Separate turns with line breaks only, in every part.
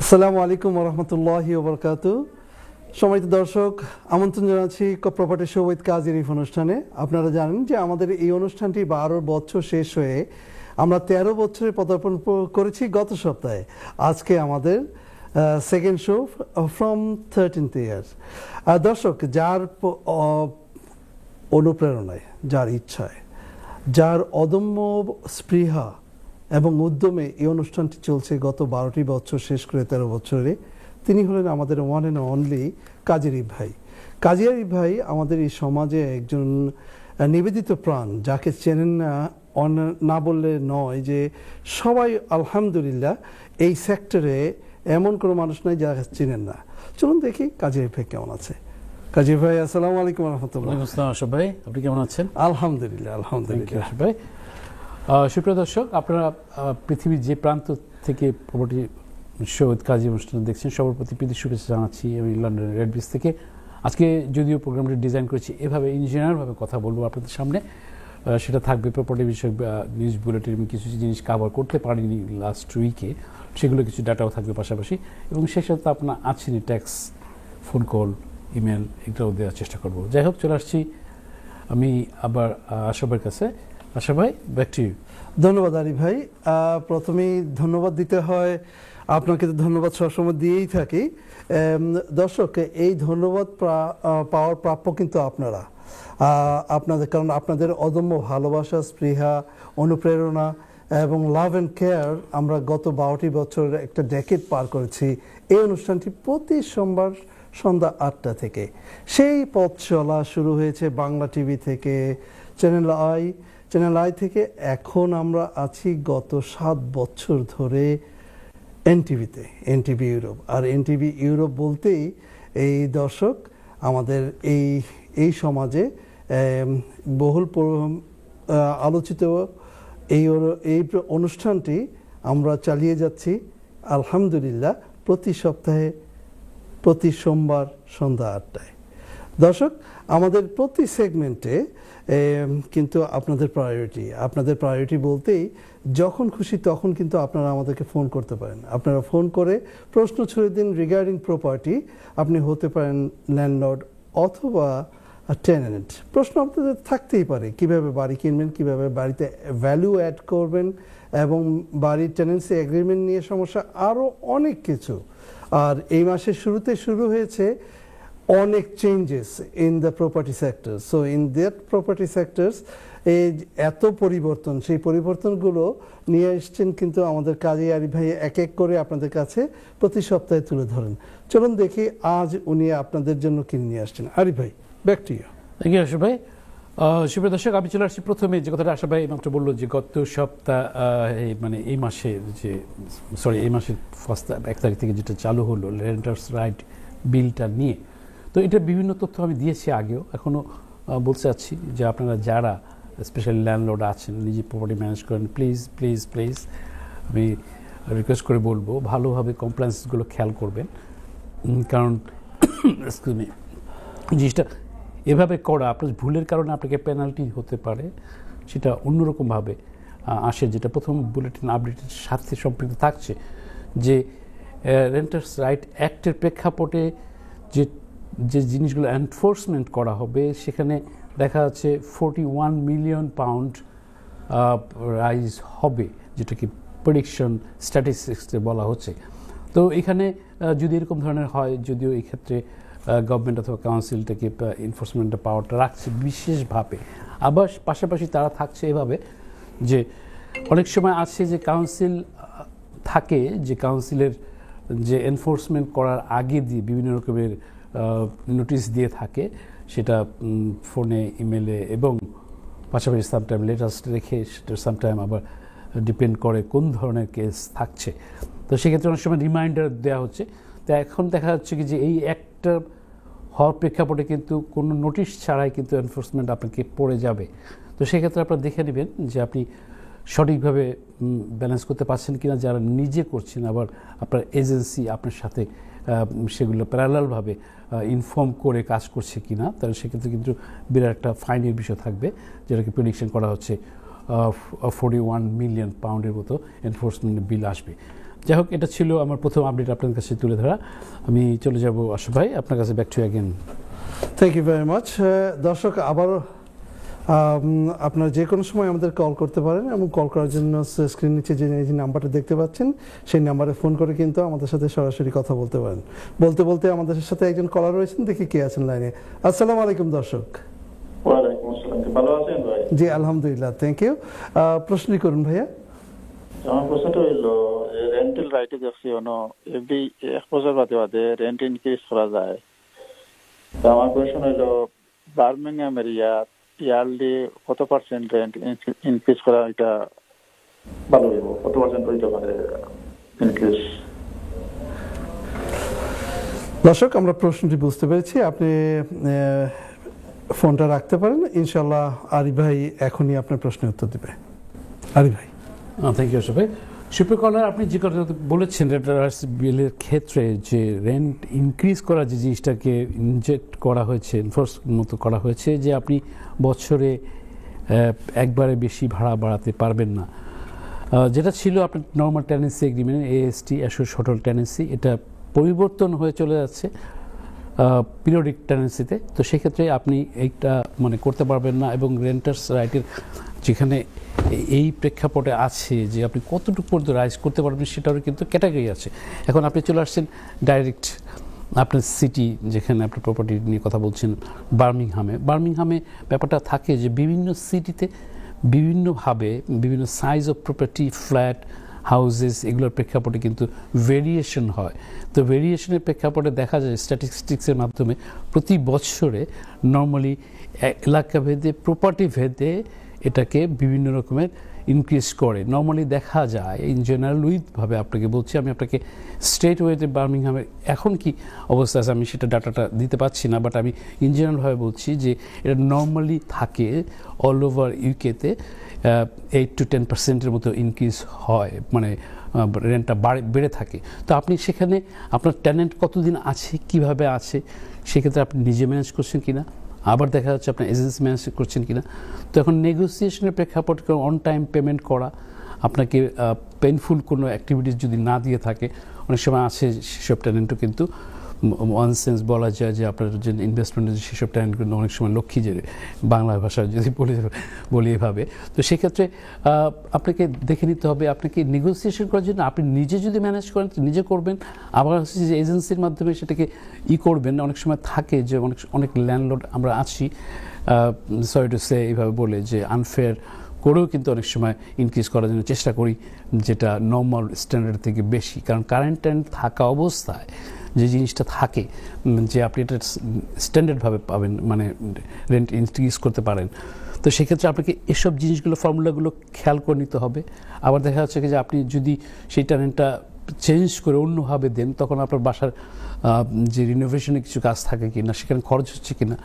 আসসালামু আলাইকুম রহমতুল্লাহি ওবরকাতু। সম্মানিত দর্শক, আমন্ত্রণ জানাচ্ছি প্রপার্টি শো উইথ কাজী আরিফ অনুষ্ঠানে। আপনারা জানেন যে আমাদের এই অনুষ্ঠানটি 12 বছর শেষ হয়ে আমরা 13 বছরে পদার্পণ করেছি গত সপ্তাহে। আজকে আমাদের সেকেন্ড শো ফ্রম 13th ইয়ার। দর্শক, যার অনুপ্রেরণায়, যার ইচ্ছায়, যার অদম্য স্পৃহা এবং উদ্যমে এই অনুষ্ঠানটি চলছে গত 12টি বছর শেষ করে 13 বছরে, তিনি হলেন আমাদের ওয়ান অ্যান্ড অনলি কাজী আরিফ ভাই। কাজী আরিফ ভাই আমাদের এই সমাজে একজন নিবেদিত প্রাণ, যাকে চেনেন না বললে নয় যে সবাই আলহামদুলিল্লাহ এই সেক্টরে এমন কোনো মানুষ নাই যারা চেনেন না। চলুন দেখি কাজী আরিফ ভাই কেমন আছে। কাজী ভাই, আসসালামু আলাইকুম রহমতুল্লাহ।
আসসালাম আশরাফ ভাই, আপনি কেমন আছেন?
আলহামদুলিল্লাহ আলহামদুলিল্লাহ।
আশরাফ ভাই, সুপ্রিয় দর্শক, আপনারা পৃথিবীর যে প্রান্ত থেকে প্রপার্টি শো উইথ কাজী অনুষ্ঠান দেখছেন, সবার প্রতি প্রীতি শুভেচ্ছা জানাচ্ছি আমি লন্ডনের রেড ব্রিজ থেকে। আজকে যদিও প্রোগ্রামটি ডিজাইন করেছি এভাবে ইঞ্জিনিয়ারভাবে কথা বলবো আপনাদের সামনে, সেটা থাকবে প্রপার্টি বিষয়ক নিউজ বুলেটিন। আমি কিছু জিনিস কাভার করতে পারিনি লাস্ট উইকে, সেগুলো কিছু ডাটাও থাকবে পাশাপাশি, এবং সেই সাথে আপনার আছেনই ট্যাক্স, ফোন কল, ইমেল, এগুলোও দেওয়ার চেষ্টা করবো। যাই হোক, চলে আসছি আমি আবার আশরাফের কাছে। আশরাফ ভাই, ব্যাক টু ইউ।
ধন্যবাদ আরিফ ভাই। প্রথমেই ধন্যবাদ দিতে হয় আপনাকে, তো ধন্যবাদ সবসময় দিয়েই থাকি। দর্শক, এই ধন্যবাদ পাওয়ার প্রাপ্য কিন্তু আপনারা, আপনাদের, কারণ আপনাদের অদম্য ভালোবাসা, স্পৃহা, অনুপ্রেরণা এবং লাভ অ্যান্ড কেয়ার আমরা গত 12টি বছর একটা ডেকেড পার করেছি এই অনুষ্ঠানটি প্রতি সোমবার সন্ধ্যা 8টা থেকে। সেই পথ চলা শুরু হয়েছে বাংলা টিভি থেকে, চ্যানেল আই থেকে, এখন আমরা আছি গত 7 বছর ধরে এনটিভিতে, এনটিভি ইউরোপ। আর এনটিভি ইউরোপ বলতেই এই দর্শক আমাদের এই সমাজে বহুল আলোচিত এই অনুষ্ঠানটি আমরা চালিয়ে যাচ্ছি আলহামদুলিল্লাহ প্রতি সপ্তাহে, প্রতি সোমবার সন্ধ্যা 8টায়। দর্শক, আমাদের প্রতি সেগমেন্টে কিন্তু আপনাদের প্রায়োরিটি বলতেই যখন খুশি তখন কিন্তু আপনারা আমাদেরকে ফোন করতে পারেন। আপনারা ফোন করে প্রশ্ন ছুড়ে দিন রিগার্ডিং প্রপার্টি। আপনি হতে পারেন ল্যান্ডলর্ড অথবা টেনেন্ট। প্রশ্ন আপনাদের থাকতেই পারে, কিভাবে বাড়ি কিনবেন, কিভাবে বাড়িতে ভ্যালু অ্যাড করবেন, এবং বাড়ির টেনেন্সি এগ্রিমেন্ট নিয়ে সমস্যা, আরও অনেক কিছু। আর এই মাসের শুরুতে শুরু হয়েছে অনেক changes in the property sector. So in that property sectors এই এত পরিবর্তন, সেই পরিবর্তনগুলো নিয়ে এসছেন কিন্তু আমাদের কাজী আরিফ ভাই এক এক করে আপনাদের কাছে প্রতি সপ্তাহে তুলে ধরেন। চলুন দেখি আজ উনি আপনাদের জন্য কিনে নিয়ে আসছেন। আরিফ ভাই, back to you.
Thank you Ashraf ভাই। সুপ্রিয় দর্শক, আমি চলে আসছি প্রথমে যে কথাটা আশরাফ ভাই মাত্র বললো, যে গত সপ্তাহ মানে এই মাসের এই মাসের 1 তারিখ থেকে যেটা চালু হলো রেন্টার্স রাইট বিলটা নিয়ে। তো এটা বিভিন্ন তথ্য আমি দিয়েছি আগেও, এখনও বলতে চাচ্ছি যে আপনারা যারা স্পেশালি ল্যান্ডলর্ড আছেন, নিজে প্রপার্টি ম্যানেজ করেন, প্লিজ প্লিজ প্লিজ আমি রিকোয়েস্ট করে বলবো ভালোভাবে কমপ্লায়েন্সগুলো খেয়াল করবেন। কারণ এক্সকিউজ মি, জিনিসটা এভাবে করা আপনার ভুলের কারণে আপনাকে পেনাল্টি হতে পারে, সেটা অন্যরকমভাবে আসে, যেটা প্রথম বুলেটিন আপডেটের সাথে সম্পৃক্ত থাকছে। যে রেন্টার্স রাইট অ্যাক্টের প্রেক্ষাপটে যে জিনিসগুলো এনফোর্সমেন্ট করা হবে, সেখানে দেখা যাচ্ছে 41 মিলিয়ন পাউন্ড রাইজ হবে, যেটাকে প্রেডিকশন স্ট্যাটিস্টিক্সে বলা হচ্ছে। তো এখানে যদি এরকম ধরনের হয়, যদিও এই ক্ষেত্রে গভর্নমেন্ট অথবা কাউন্সিলটাকে এনফোর্সমেন্টের পাওয়ারটা রাখছে বিশেষভাবে, আবার পাশাপাশি তারা থাকছে এভাবে যে অনেক সময় আছে যে কাউন্সিল থাকে, যে কাউন্সিলের যে এনফোর্সমেন্ট করার আগে দিয়ে বিভিন্ন রকমের নোটিশ দিয়ে থাকে, সেটা ফোনে, ইমেলে, এবং পাশাপাশি সামটাইম লেটাস্ট রেখে, সেটা সামটাইম আবার ডিপেন্ড করে কোন ধরনের কেস থাকছে। তো সেক্ষেত্রে অনেক সময় রিমাইন্ডার দেওয়া হচ্ছে। তো এখন দেখা যাচ্ছে কি যে এই একটা হওয়ার প্রেক্ষাপটে কিন্তু কোনো নোটিশ ছাড়াই কিন্তু এনফোর্সমেন্ট আপনাকে পড়ে যাবে। তো সেক্ষেত্রে আপনারা দেখে নেবেন যে আপনি সঠিকভাবে ব্যালেন্স করতে পারছেন কিনা, যারা নিজে করছেন, আবার আপনার এজেন্সি আপনার সাথে সেগুলো প্যারালালভাবে ইনফর্ম করে কাজ করছে কিনা। তাহলে সেক্ষেত্রে কিন্তু বিরাট একটা ফাইনের বিষয় থাকবে, যেটাকে প্রেডিকশন করা হচ্ছে 41 মিলিয়ন পাউন্ডের মতো এনফোর্সমেন্ট বিল আসবে। যাই হোক, এটা ছিল আমার প্রথম আপডেট আপনার কাছে তুলে ধরা। আমি চলে যাব আশরাফ ভাই আপনার কাছে, back to again.
Thank you very much. দর্শক, আবারও আপনারা যে কোনো সময় আমাদের কল করতে পারেন এবং কল করার জন্য স্ক্রিন নিচে যে নাম্বারটা দেখতে পাচ্ছেন সেই নাম্বারে ফোন করে কিন্তু আমাদের সাথে সরাসরি কথা বলতে পারেন। বলতে বলতে আমাদের সাথে একজন কলার রয়েছেন, দেখি কে আছেন লাইনে। আসসালামু আলাইকুম দর্শক।
ওয়ালাইকুম আসসালাম, ভালো আছেন ভাই?
জি আলহামদুলিল্লাহ, থ্যাংক ইউ। প্রশ্নই করুন ভাইয়া।
আমার প্রশ্নটা হইলো রেন্টাল রাইটে দেখছি এভরি 1 বছর বাদে বাদে রেন্ট ইনক্রিজ করা যায়। তো আমার প্রশ্ন হইলো বার্মিংহামের ইয়ারলি কত পার্সেন্ট রেন্ট ইনক্রিজ করা এটা ভালো হইব? কত পার্সেন্ট হইতে পারে ইনক্রিজ?
দর্শক, আমরা প্রশ্নটি বুঝতে পেরেছি। আপনি ফোনটা রাখতে পারেন, ইনশাল্লাহ আরিফ ভাই এখনই আপনার প্রশ্নের উত্তর দেবে। আরিফ ভাই।
থ্যাংক ইউ আশরাফ ভাই। সুপ্রিয় কলার, আপনি যে কথা বলেছেন রেন্টাল বিলের ক্ষেত্রে যে রেন্ট ইনক্রিজ করা যে জিনিসটাকে ইনজেক্ট করা হয়েছে, এনফোর্স মতো করা হয়েছে যে আপনি বছরে একবারে বেশি ভাড়া বাড়াতে পারবেন না, যেটা ছিল আপনার normal tenancy agreement AST assure short tenancy, এটা পরিবর্তন হয়ে চলে যাচ্ছে পিরিয়ডিক টেনেন্সিতে। তো সেক্ষেত্রে আপনি এইটা মানে করতে পারবেন না, এবং রেন্টার্স রাইটের যেখানে এই প্রেক্ষাপটে আছে যে আপনি কতটুকু পর্যন্ত রাইজ করতে পারবেন সেটারও কিন্তু ক্যাটাগরি আছে। এখন আপনি চলে আসছেন ডাইরেক্ট আপনার সিটি, যেখানে আপনি প্রপার্টি নিয়ে কথা বলছেন, বার্মিংহামে ব্যাপারটা থাকে যে বিভিন্ন সিটিতে বিভিন্নভাবে বিভিন্ন size of property, flat, houses, এগুলোর প্রেক্ষাপটে কিন্তু ভেরিয়েশন হয়। তো ভেরিয়েশনের প্রেক্ষাপটে দেখা যায় স্ট্যাটিস্টিক্সের মাধ্যমে প্রতি বছরে নর্মালি এলাকা ভেদে, প্রপার্টি ভেদে এটাকে বিভিন্ন রকমের ইনক্রিজ করে। নর্মালি দেখা যায়, ইন জেনারেল উইথভাবে আপনাকে বলছি, আমি আপনাকে স্টেট ওয়েতে বার্মিংহামের এখন কি অবস্থা আছে আমি সেটা ডাটাটা দিতে পারছি না, বাট আমি ইন জেনারেলভাবে বলছি যে এটা নর্মালি থাকে অল ওভার ইউকেতে 8 to 10% মতো ইনক্রিজ হয়, মানে রেন্টটা বেড়ে থাকে। তো আপনি সেখানে আপনার টেনেন্ট কতদিন আছে, কিভাবে আছে, সেক্ষেত্রে আপনি নিজে ম্যানেজ করছেন কিনা, আবার দেখা যাচ্ছে আপনার এজেন্সি ম্যানেজ করছেন কিনা। তো এখন নেগোসিয়েশনের প্রেক্ষাপট অন টাইম পেমেন্ট করা, আপনাকে পেইনফুল কোনো অ্যাক্টিভিটিস যদি না দিয়ে থাকে, অনেক সময় আছে সেসব টেনেন্টও কিন্তু ওয়ান সেন্স বলা যায় যে আপনার যে ইনভেস্টমেন্টের সেসব টেনেন্ট কিন্তু অনেক সময় লক্ষ্মী যে বাংলা ভাষায় যদি বলি এভাবে। তো সেক্ষেত্রে আপনাকে দেখে নিতে হবে আপনাকে নেগোসিয়েশন করার জন্য আপনি নিজে যদি ম্যানেজ করেন নিজে করবেন, আবার হচ্ছে যে এজেন্সির মাধ্যমে সেটাকে করবেন। অনেক সময় থাকে যে অনেক ল্যান্ডলর্ড আমরা আছি, সরি টু সে এইভাবে বলে যে আনফেয়ার করেও কিন্তু অনেক সময় ইনক্রিজ করার জন্য চেষ্টা করি, যেটা নর্মাল স্ট্যান্ডার্ড থেকে বেশি। কারণ কারেন্ট টেনেন্ট থাকা অবস্থায় যে জিনিসটা থাকে যে আপনি এটা স্ট্যান্ডার্ডভাবে পাবেন, মানে রেন্ট ইনক্রিজ করতে পারেন। তো সেক্ষেত্রে আপনাকে এসব জিনিসগুলো, ফর্মুলাগুলো খেয়াল করে নিতে হবে। আবার দেখা যাচ্ছে যে আপনি যদি সেই টেনেন্টটা চেঞ্জ করে অন্যভাবে দেন, তখন আপনার বাসার যে রিনোভেশনে কিছু কাজ থাকে কি না, সেখানে খরচ হচ্ছে কি না,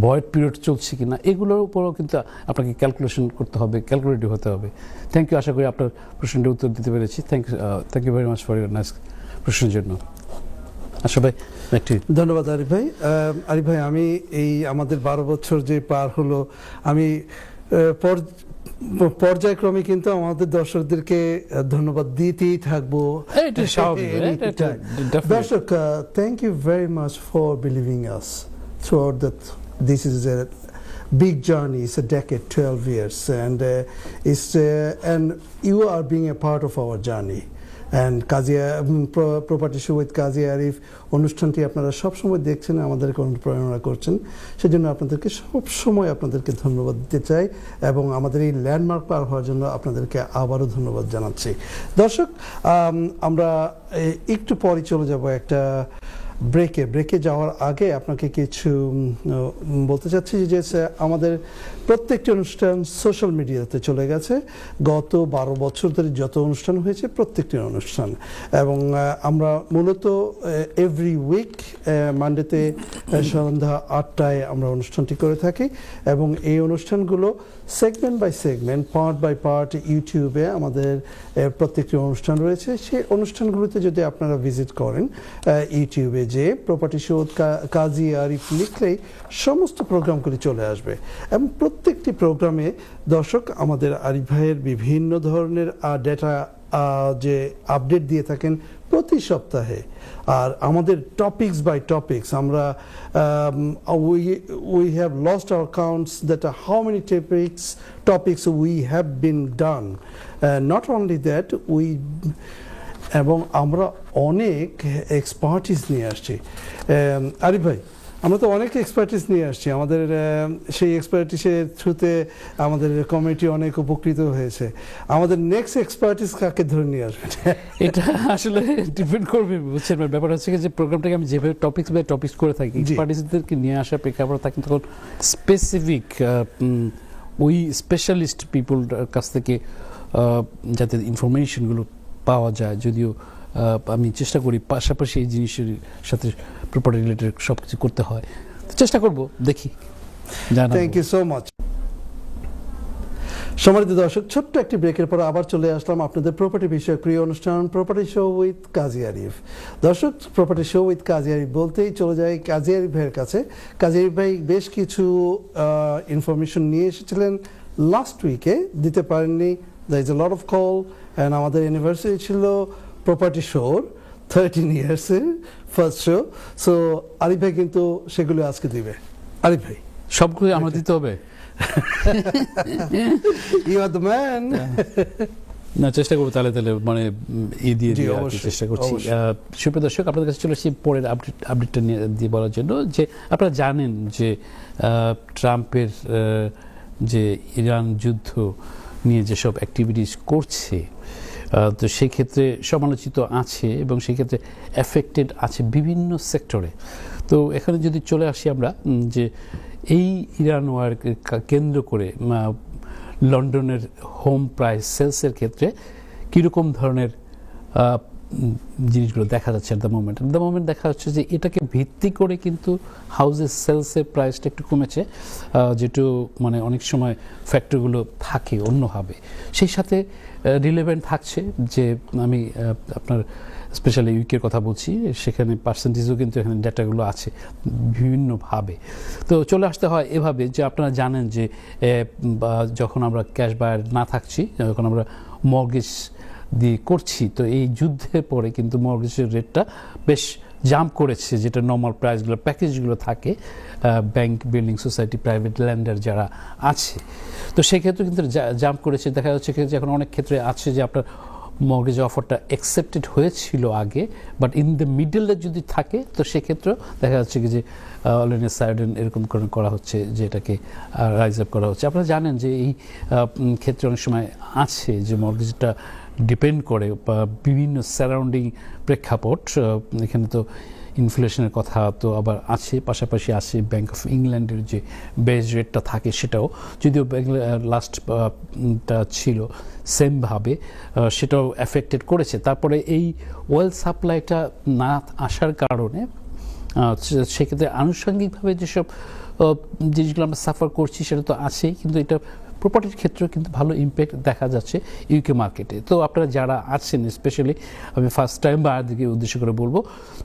ভয়েড পিরিয়ড চলছে কি না, এগুলোর উপরেও কিন্তু আপনাকে ক্যালকুলেশন করতে হবে, ক্যালকুলেটিভ হতে হবে। থ্যাংক ইউ, আশা করি আপনার প্রশ্নটির উত্তর দিতে পেরেছি। Thank you very much for your nice প্রশ্নের জন্য। আচ্ছা ভাই,
ধন্যবাদ আরিফ ভাই। আরিফ ভাই, আমি এই আমাদের 12 বছর যে পার হলো, আমি পর্যায়ক্রমে কিন্তু আমাদের দর্শকদেরকে ধন্যবাদ দিতেই থাকবো। দর্শক, thank you very much for believing us throughout that this is a big journey. It's a decade, 12 years, and and you are being a part of our journey. And Kazia Property Show with Kazi Arif অনুষ্ঠানটি আপনারা সবসময় দেখছেন, আমাদেরকে অনুপ্রেরণা করছেন, সেজন্য আপনাদেরকে সবসময় আপনাদেরকে ধন্যবাদ দিতে চাই, এবং আমাদের এই ল্যান্ডমার্ক পার হওয়ার জন্য আপনাদেরকে আবারও ধন্যবাদ জানাচ্ছি। দর্শক, আমরা একটু পরে চলে যাব একটা ব্রেকে যাওয়ার আগে আপনাকে কিছু বলতে চাচ্ছি যে আমাদের প্রত্যেকটি অনুষ্ঠান সোশ্যাল মিডিয়াতে চলে গেছে। গত 12 বছর ধরে যত অনুষ্ঠান হয়েছে প্রত্যেকটি অনুষ্ঠান, এবং আমরা মূলত এভরি উইক মানডেতে সন্ধ্যা 8টায় আমরা অনুষ্ঠানটি করে থাকি, এবং এই অনুষ্ঠানগুলো segment by segment, part by part ইউটিউবে আমাদের প্রত্যেকটি অনুষ্ঠান রয়েছে। সেই অনুষ্ঠানগুলোতে যদি আপনারা ভিজিট করেন ইউটিউবে, পেজে প্রপার্টি শো কাজী আরিফ লিখলেই সমস্ত প্রোগ্রামগুলি চলে আসবে এবং প্রত্যেকটি প্রোগ্রামে দর্শক আমাদের আরিফ ভাইয়ের বিভিন্ন ধরনের ডেটা যে আপডেট দিয়ে থাকেন প্রতি সপ্তাহে। আর আমাদের টপিকস বাই টপিকস আমরা we have lost our counts that how many topics we have been done. Not only that, এবং আমরা অনেক এক্সপার্টিস নিয়ে আসছি। আরিফ ভাই, আমরা তো অনেক এক্সপার্টিস নিয়ে আসছি, আমাদের সেই এক্সপার্টিসের থ্রুতে আমাদের কমিটি অনেক উপকৃত হয়েছে। আমাদের নেক্সট এক্সপার্টিস কাকে ধরে নিয়ে আসবেন?
এটা আসলে ডিপেন্ড করবে, বুঝছেন? ব্যাপার হচ্ছে যে প্রোগ্রামটাকে আমি যেভাবে টপিকস বাই টপিকস করে থাকি, এক্সপার্টিসদেরকে নিয়ে আসার প্রেক্ষাপট থাকে তখন স্পেসিফিক ওই স্পেশালিস্ট পিপল কাছ থেকে যাতে ইনফরমেশনগুলো পাওয়া যায়। যদিও আমি চেষ্টা করি পাশাপাশি এই জিনিসের সাথে প্রপার্টি রিলেটেড সব কিছু করতে হয়, চেষ্টা করব, দেখি।
Thank you so much. সম্মানিত দর্শক, ছোট্ট একটি ব্রেকের পর আবার চলে আসলাম আপনাদের প্রপার্টি বিষয়ক প্রিয় অনুষ্ঠান প্রপার্টি শো উইথ কাজী আরিফ। দর্শক, প্রপার্টি শো উইথ কাজী আরিফ বলতেই চলে যায় কাজী আরিফ ভাইয়ের কাছে। কাজী আরিফ ভাই বেশ কিছু ইনফরমেশন নিয়ে এসেছিলেন লাস্ট উইকে, দিতে পারেননি। There is a lot of call and আমাদের অ্যানিভার্সারি ছিল প্রপার্টি শোর 13 ইয়ার্সের ফার্স্ট শো। সো আরিফ ভাই কিন্তু সেগুলো আজকে দিবে। আরিফ ভাই,
সবগুলো আমরা দিতে হবে?
You are the man.
না, চেষ্টা করবো তাহলে মানে দিয়ে চেষ্টা করছি। সুপ্রিয় দর্শক, আপনাদের কাছে চলে এসেছি পরের আপডেটটা দিয়ে বলার জন্য যে আপনারা জানেন যে ট্রাম্পের যে ইরান যুদ্ধ নিয়ে যেসব অ্যাক্টিভিটিস করছে, তো সেই ক্ষেত্রে সমালোচিত আছে এবং সেই ক্ষেত্রে এফেক্টেড আছে বিভিন্ন সেক্টরে। তো এখানে যদি চলে আসি আমরা যে এই ইরান ওয়ারকে কেন্দ্র করে লন্ডনের হোম প্রাইস সেলসের ক্ষেত্রে কীরকম ধরনের জিনিসগুলো দেখা যাচ্ছে দ্য মোমেন্ট দেখা যাচ্ছে যে এটাকে ভিত্তি করে কিন্তু হাউসের সেলসের প্রাইসটা একটু কমেছে, যেটু মানে অনেক সময় ফ্যাক্টরগুলো থাকে অন্যভাবে। সেই সাথে রিলেভেন্ট থাকছে যে আমি আপনার স্পেশালি ইউকের কথা বলছি, সেখানে পার্সেন্টেজও কিন্তু এখানে ডেটাগুলো আছে বিভিন্নভাবে। তো চলে আসতে হয় এভাবে যে আপনারা জানেন যে যখন আমরা ক্যাশ বায়ার না থাকছি, যখন আমরা মর্গেজ দিয়ে করছি, তো এই যুদ্ধের পরে কিন্তু মর্গেজের রেটটা বেশ জাম্প করেছে, যেটা নর্মাল প্রাইসগুলো প্যাকেজগুলো থাকে bank, building society, private lender যারা আছে, তো সেক্ষেত্রে কিন্তু জাম্প করেছে। দেখা যাচ্ছে যে এখন অনেক ক্ষেত্রে আছে যে আপনার মর্গেজ অফারটা অ্যাকসেপ্টেড হয়েছিল আগে, বাট ইন দ্য মিডলে যদি থাকে তো সেক্ষেত্রেও দেখা যাচ্ছে কি যে অলরেডি সাইডেন এরকম করা হচ্ছে, যে এটাকে রাইজ আপ করা হচ্ছে। আপনারা জানেন যে এই ক্ষেত্রে অনেক সময় আছে যে মর্গেজটা ডিপেন্ড করে বা বিভিন্ন সারাউন্ডিং প্রেক্ষাপট। এখানে তো ইনফ্লেশনের কথা তো আবার আছে, পাশাপাশি আছে ব্যাংক অফ ইংল্যান্ডের যে বেস রেটটা থাকে সেটাও, যদিও লাস্টটা ছিল সেমভাবে, সেটাও এফেক্টেড করেছে। তারপরে এই ওয়েল সাপ্লাইটা না আসার কারণে সেক্ষেত্রে আনুষঙ্গিকভাবে যেসব জিনিসগুলো আমরা সাফার করছি সেটা তো আছেই, কিন্তু এটা প্রপার্টির ক্ষেত্রেও কিন্তু ভালো ইম্প্যাক্ট দেখা যাচ্ছে ইউকে মার্কেটে। তো আপনারা যারা আছেন, স্পেশালি আমি ফার্স্ট টাইম বায়ারদেরকে উদ্দেশ্য করে বলবো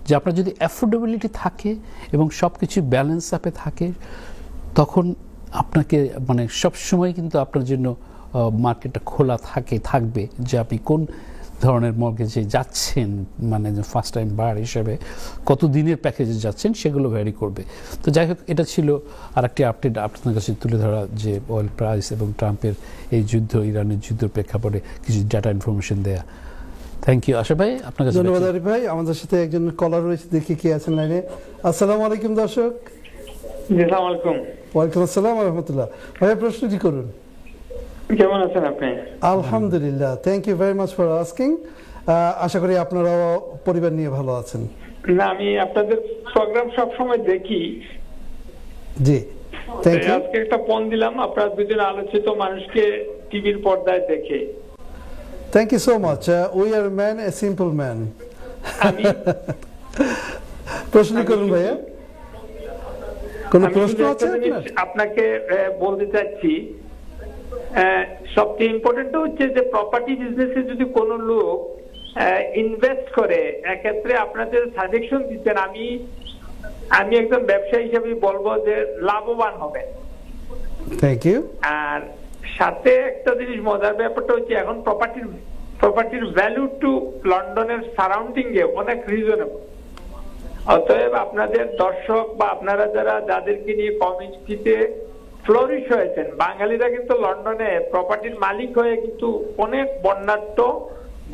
যে আপনার যদি অ্যাফোর্ডেবিলিটি থাকে এবং সব কিছু ব্যালেন্স আপে থাকে, তখন আপনাকে মানে সবসময় কিন্তু আপনার জন্য মার্কেটটা খোলা থাকবে যে আপনি কোন ধরনের মর্গেজে যাচ্ছেন, মানে ফার্স্ট টাইম বায়ার হিসেবে কত দিনের প্যাকেজে যাচ্ছেন সেগুলো ভ্যারি করবে। তো যাই হোক, এটা ছিল আরেকটি আপডেট আপনার কাছে তুলে ধরা, যে অয়েল প্রাইস এবং ট্রাম্পের এই যুদ্ধ, ইরানের যুদ্ধের প্রেক্ষাপটে কিছু ডাটা ইনফরমেশন দেয়া। থ্যাংক ইউ আশা ভাই, আপনার কাছে।
ধন্যবাদ আরিফ ভাই। আমাদের সাথে একজন কলার রয়েছে, দেখি কে আছেন লাইনে। আসসালামু আলাইকুম দর্শক। ওয়ালাইকুম আসসালাম ওয়া রাহমাতুল্লাহ। ভাইয়া প্রশ্নটি করুন।
কেমন আছেন আপনি?
আলহামদুলিল্লাহ, thank you very much for asking. আশা করি আপনারাও পরিবার নিয়ে ভালো আছেন।
না, আমি আপনাদের প্রোগ্রাম সব সময় দেখি।
জি, থ্যাংক ইউ।
আজকে একটা ফোন দিলাম আপনারা দুজন আলোচিত মানুষকে টিভির পর্দায় দেখে।
Thank you so much. We are man, a simple man. প্রশ্ন করুন ভাইয়া। কোন প্রশ্ন আছে
আপনাকে বলতে চাচ্ছি, সবচেয়ে ইম্পর্টেন্ট হচ্ছে যে প্রপার্টি বিজনেসে যদি কোনো লোক ইনভেস্ট করে এক্ষেত্রে আপনাদের সাজেশন দিচ্ছেন, আমি একজন ব্যবসায়ী হিসেবে বলবো যে লাভবান হবেন।
Thank you.
আর সাথে একটা জিনিস মজার ব্যাপারটা হচ্ছে এখন প্রপার্টির ভ্যালু টু লন্ডনের সারাউন্ডিং এ অনেক রিজনেবল। অতএব আপনাদের দর্শক বা আপনারা যাদেরকে নিয়ে কমিউনিটিতে ফ্লোরিশ হয়েছেন, বাঙালিরা কিন্তু লন্ডনে প্রপার্টির মালিক হয়ে কিন্তু অনেক বন্যাঢ্য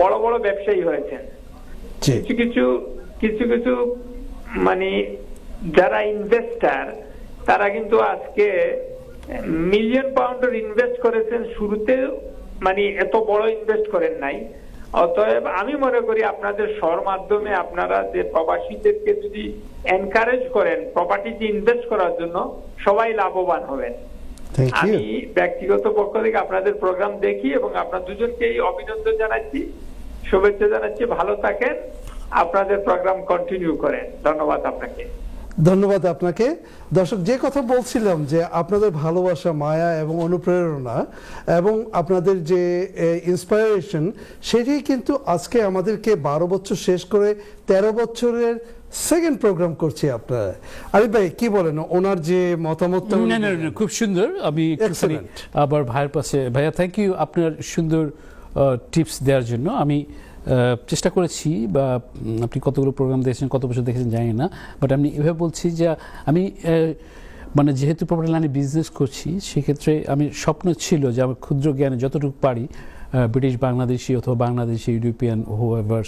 বড় বড় ব্যবসায়ী হয়েছেন। কিছু কিছু মানে যারা ইনভেস্টার তারা কিন্তু আজকে মিলিয়ন পাউন্ডের ইনভেস্ট করেছেন, শুরুতে মানে এত বড় ইনভেস্ট করেন নাই। অতএব আমি মনে করি আপনাদের শোর মাধ্যমে আপনারা যে প্রবাসীদেরকে যদি এনকারেজ করেন প্রপার্টিতে ইনভেস্ট করার জন্য, সবাই লাভবান হবেন। আমি ব্যক্তিগত পক্ষ থেকে আপনাদের প্রোগ্রাম দেখি এবং আপনার দুজনকেই অভিনন্দন জানাচ্ছি, শুভেচ্ছা জানাচ্ছি। ভালো থাকেন, আপনাদের প্রোগ্রাম কন্টিনিউ করেন। ধন্যবাদ আপনাকে।
ধন্যবাদ আপনাকে। দর্শক, যে কথা বলছিলাম যে আপনাদের ভালোবাসা, মায়া এবং অনুপ্রেরণা এবং আপনাদের যে ইন্সপায়ারেশন, সেটি কিন্তু আজকে আমাদেরকে 12 বছর শেষ করে 13 বছরের সেকেন্ড প্রোগ্রাম করছি আপনারা। আরিফ ভাই কি বলেন, ওনার যে মতামতটা?
খুব সুন্দর। আমি আবার ভাইয়ের পাশে, ভাইয়া থ্যাংক ইউ আপনার সুন্দর টিপস দেওয়ার জন্য। আমি চেষ্টা করেছি, বা আপনি কতগুলো প্রোগ্রাম দেখেছেন, কত বছর দেখেছেন জানি না, বাট আমি এভাবে বলছি যে আমি মানে যেহেতু প্রপার্টি লাইনে বিজনেস করছি, সেক্ষেত্রে আমি স্বপ্ন ছিল যে আমার ক্ষুদ্র জ্ঞানে যতটুকু পারি ব্রিটিশ বাংলাদেশি অথবা বাংলাদেশি ইউরোপিয়ান হুএভার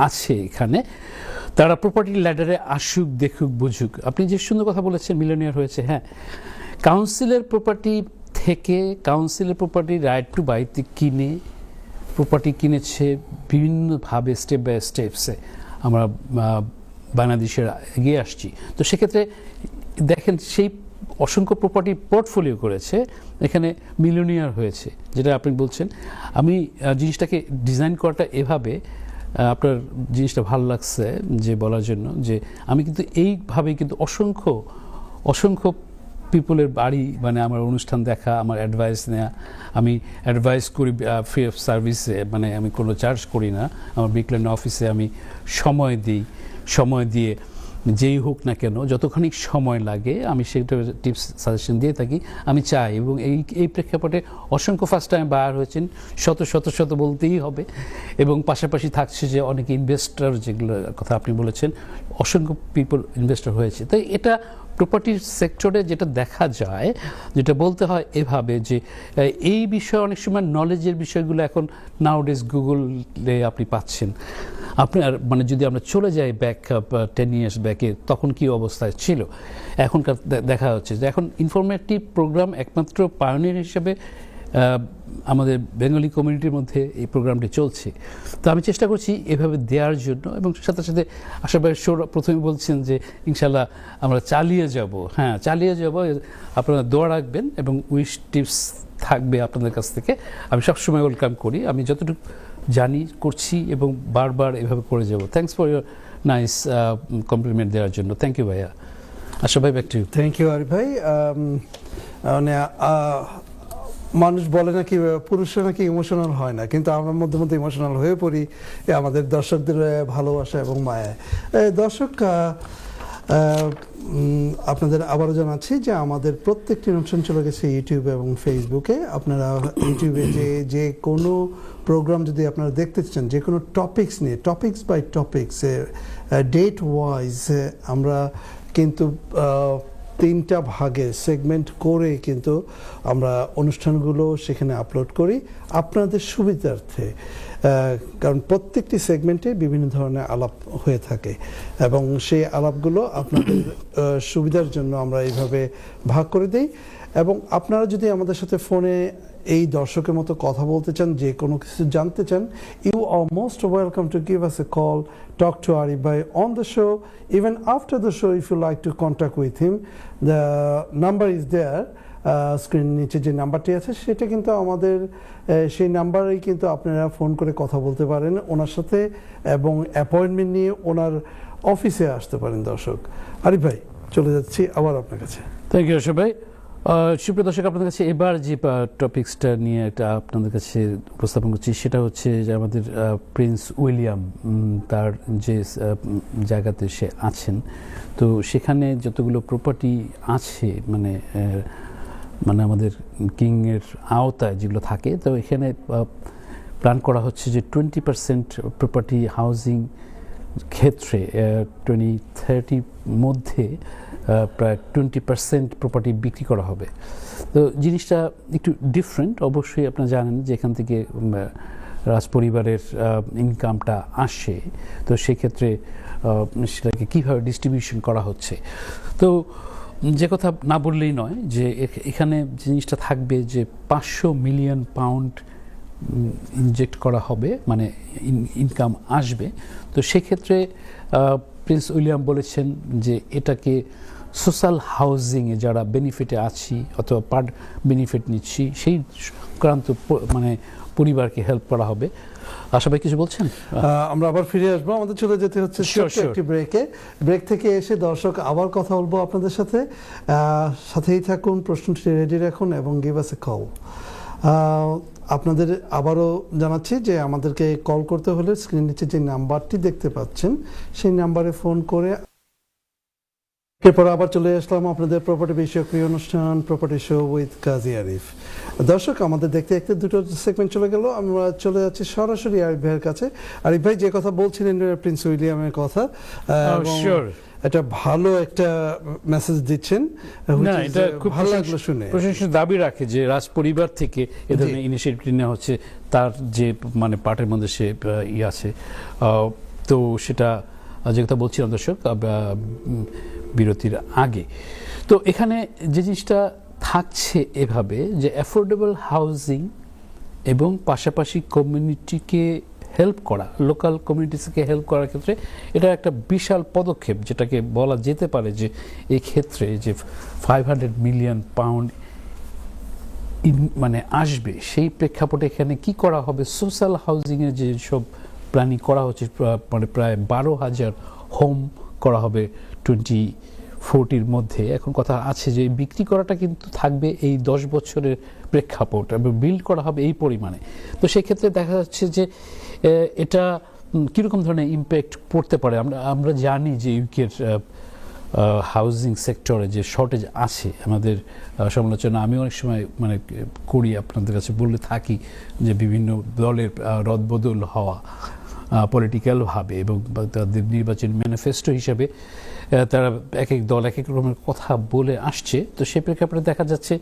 আছে এখানে, তারা প্রপার্টি ল্যাডারে আসুক, দেখুক, বুঝুক। আপনি যে সুন্দর কথা বলেছেন, মিলিয়নিয়ার হয়েছে। হ্যাঁ, কাউন্সিলের প্রপার্টি থেকে, কাউন্সিলের প্রপার্টি রাইট টু বাইতে কিনে প্রপার্টি কিনেছে বিভিন্নভাবে, স্টেপ বাই স্টেপসে আমরা বাংলাদেশের এগিয়ে আসছি। তো সেক্ষেত্রে দেখেন, সেই অসংখ্য প্রপার্টি পোর্টফোলিও করেছে, এখানে মিলিয়নিয়ার হয়েছে, যেটা আপনি বলছেন। আমি জিনিসটাকে ডিজাইন করাটা এভাবে, আপনার জিনিসটা ভালো লাগছে যে বলার জন্য, যে আমি কিন্তু এইভাবেই কিন্তু অসংখ্য পিপলের বাড়ি, মানে আমার অনুষ্ঠান দেখা, আমার অ্যাডভাইস নেওয়া, আমি অ্যাডভাইস করি ফ্রি অফ সার্ভিসে, মানে আমি কোনো চার্জ করি না। আমার বিকল্যান্ড অফিসে আমি সময় দিই, সময় দিয়ে যেই হোক না কেন যতখানি সময় লাগে আমি সেটা টিপস সাজেশন দিয়ে থাকি। আমি চাই, এবং এই প্রেক্ষাপটে অসংখ্য ফার্স্ট টাইম বায়ার হয়েছেন, শত বলতেই হবে। এবং পাশাপাশি থাকছে যে অনেক ইনভেস্টর, যেগুলো কথা আপনি বলেছেন, অসংখ্য পিপল ইনভেস্টর হয়েছে। তাই এটা প্রপার্টির সেক্টরে যেটা দেখা যায়, যেটা বলতে হয় এভাবে, যে এই বিষয়ে অনেক সময় নলেজের বিষয়গুলো এখন নাউডেজ গুগলে আপনি পাচ্ছেন। আপনার মানে যদি আমরা চলে যাই ব্যাক 10 years ব্যাকে, তখন কি অবস্থায় ছিল, এখনকার দেখা হচ্ছে যে এখন ইনফরমেটিভ প্রোগ্রাম একমাত্র পায়োনিয়ার হিসেবে আমাদের বেঙ্গলি কমিউনিটির মধ্যে এই প্রোগ্রামটি চলছে। তো আমি চেষ্টা করছি এভাবে দেওয়ার জন্য, এবং সাথে সাথে আশাবাই প্রথমে বলছেন যে ইনশাল্লাহ আমরা চালিয়ে যাব। হ্যাঁ, চালিয়ে যাব, আপনারা দোয়া রাখবেন এবং উইশ টিপস থাকবে আপনাদের কাছ থেকে। আমি সবসময় ওয়েলকাম করি, আমি যতটুকু জানি করছি এবং বারবার এভাবে করে যাব। Thanks for your nice compliment দেওয়ার জন্য। থ্যাংক ইউ ভাইয়া। আশা ভাই, back to you.
Thank you Arif ভাই। মানে মানুষ বলে নাকি পুরুষরা নাকি ইমোশনাল হয় না, কিন্তু আমরা মধ্যে মধ্যে ইমোশনাল হয়ে পড়ি আমাদের দর্শকদের ভালোবাসা এবং মায়ায়। দর্শক, আপনাদের আবারও জানাচ্ছি যে আমাদের প্রত্যেকটি অনুষ্ঠান চলে গেছে ইউটিউবে এবং ফেসবুকে। আপনারা ইউটিউবে যে কোনো প্রোগ্রাম যদি আপনারা দেখতে চান, যে কোনো টপিকস নিয়ে, topics by topics, date wise আমরা কিন্তু 3টা ভাগে সেগমেন্ট করে কিন্তু আমরা অনুষ্ঠানগুলো সেখানে আপলোড করি আপনাদের সুবিধার্থে। কারণ প্রত্যেকটি সেগমেন্টে বিভিন্ন ধরনের আলাপ হয়ে থাকে এবং সেই আলাপগুলো আপনাদের সুবিধার জন্য আমরা এইভাবে ভাগ করে দিই। এবং আপনারা যদি আমাদের সাথে ফোনে এই দর্শকের মতো কথা বলতে চান, যে কোনো কিছু জানতে চান, you are most welcome to give us a call, talk to Arif Bhai on the show. Even after the show, if you like to contact with him, the number is there. Screen নিচে যে নাম্বারটি আছে সেটা কিন্তু আমাদের, সেই নাম্বারেই কিন্তু আপনারা ফোন করে কথা বলতে পারেন ওনার সাথে এবং অ্যাপয়েন্টমেন্ট নিয়ে ওনার অফিসে আসতে পারেন। দর্শক, আরিফ ভাই চলে যাচ্ছি আবার আপনার কাছে।
থ্যাংক ইউ আশা ভাই। সুপ্রিয় দর্শক, আপনাদের কাছে এবার যে টপিকসটা নিয়ে একটা আপনাদের কাছে উপস্থাপন করছি সেটা হচ্ছে যে আমাদের প্রিন্স উইলিয়াম তার যে জায়গাতে সে আছেন, তো সেখানে যতগুলো প্রপার্টি আছে মানে আমাদের কিংয়ের আওতায় যেগুলো থাকে, তো এখানে প্ল্যান করা হচ্ছে যে 20% প্রপার্টি হাউজিং ক্ষেত্রে 2030 মধ্যে প্রায় 20% প্রপার্টি বিক্রি করা হবে। তো জিনিসটা একটু ডিফারেন্ট, অবশ্যই আপনারা জানেন যে এখান থেকে রাজপরিবারের ইনকামটা আসে, তো সেক্ষেত্রে সেটাকে কীভাবে ডিস্ট্রিবিউশন করা হচ্ছে। তো যে কথা না বললেই নয় যে এখানে জিনিসটা থাকবে যে 500 মিলিয়ন পাউন্ড ইনজেক্ট করা হবে, মানে ইনকাম আসবে। তো সেক্ষেত্রে প্রিন্স উইলিয়াম বলেছেন যে এটাকে সোশ্যাল হাউজিংয়ে যারা বেনিফিটে আছি অথবা পার্ট বেনিফিট নিচ্ছি সেই সংক্রান্ত মানে পরিবারকে হেল্প করা হবে। আশা ভাই কিছু বলছেন?
আমরা আবার ফিরে আসবো, আমাদের চলে যেতে হচ্ছে একটি ব্রেক থেকে এসে দর্শক আবার কথা বলবো আপনাদের সাথে। সাথেই থাকুন, প্রশ্নটি রেডি রাখুন এবং গিভ আস এ কল। আপনাদের আবারও জানাচ্ছি যে আমাদেরকে কল করতে হলে স্ক্রিন নিচে যে নাম্বারটি দেখতে পাচ্ছেন সেই নাম্বারে ফোন করে। এরপর আবার চলে আসলাম আপনাদের প্রপার্টি বিষয়ক প্রিয় অনুষ্ঠান প্রপার্টি শো উইথ কাজী আরিফ। দর্শক, আমাদের দেখতে দেখতে দুটো সেগমেন্ট চলে গেল, আমরা চলে যাচ্ছি সরাসরি আরিফ ভাইয়ের কাছে। আরিফ ভাই যে কথা বলছিলেন প্রিন্স উইলিয়ামের কথা, এটা ভালো একটা মেসেজ দিচ্ছেন,
এটা খুব
ভালো লাগলো শুনে।
প্রশাসন দাবি রাখে যে রাজ পরিবার থেকে এ ধরনের ইনিশিয়েটিভ নেওয়া হচ্ছে, তার যে মানে পার্টের মধ্যে সে আছে। তো সেটা যে কথা বলছিলাম দর্শক বিরতির আগে, তো এখানে যে জিনিসটা থাকছে এভাবে যে অ্যাফোর্ডেবল হাউজিং এবং পাশাপাশি কমিউনিটিকে হেল্প করা, লোকাল কমিউনিটিসকে হেল্প করার ক্ষেত্রে এটা একটা বিশাল পদক্ষেপ, যেটাকে বলা যেতে পারে যে এই ক্ষেত্রে যে 500 মিলিয়ন পাউন্ড মানে আসবে, সেই প্রেক্ষাপটে এখানে কি করা হবে। সোশ্যাল হাউজিংয়ের যে সব প্ল্যানিং করা হচ্ছে, মানে প্রায় 12,000 হোম করা হবে 2040 মধ্যে। এখন কথা আছে যে বিক্রি করাটা কিন্তু থাকবে এই 10 বছরের প্রেক্ষাপট এবং বিল্ড করা হবে এই পরিমাণে। তো সেক্ষেত্রে দেখা যাচ্ছে যে এটা কীরকম ধরনের ইম্প্যাক্ট পড়তে পারে। আমরা জানি যে ইউকের হাউজিং সেক্টরে যে শর্টেজ আছে, আমাদের সমালোচনা আমি অনেক সময় মানে করি, আপনাদের কাছে বলে থাকি যে বিভিন্ন দলের রদবদল হওয়া পলিটিক্যালভাবে এবং তাদের নির্বাচন ম্যানিফেস্টো হিসাবে তারা এক এক দল এক এক রকমের কথা বলে আসছে। তো সেই প্রেক্ষাপটে দেখা যাচ্ছে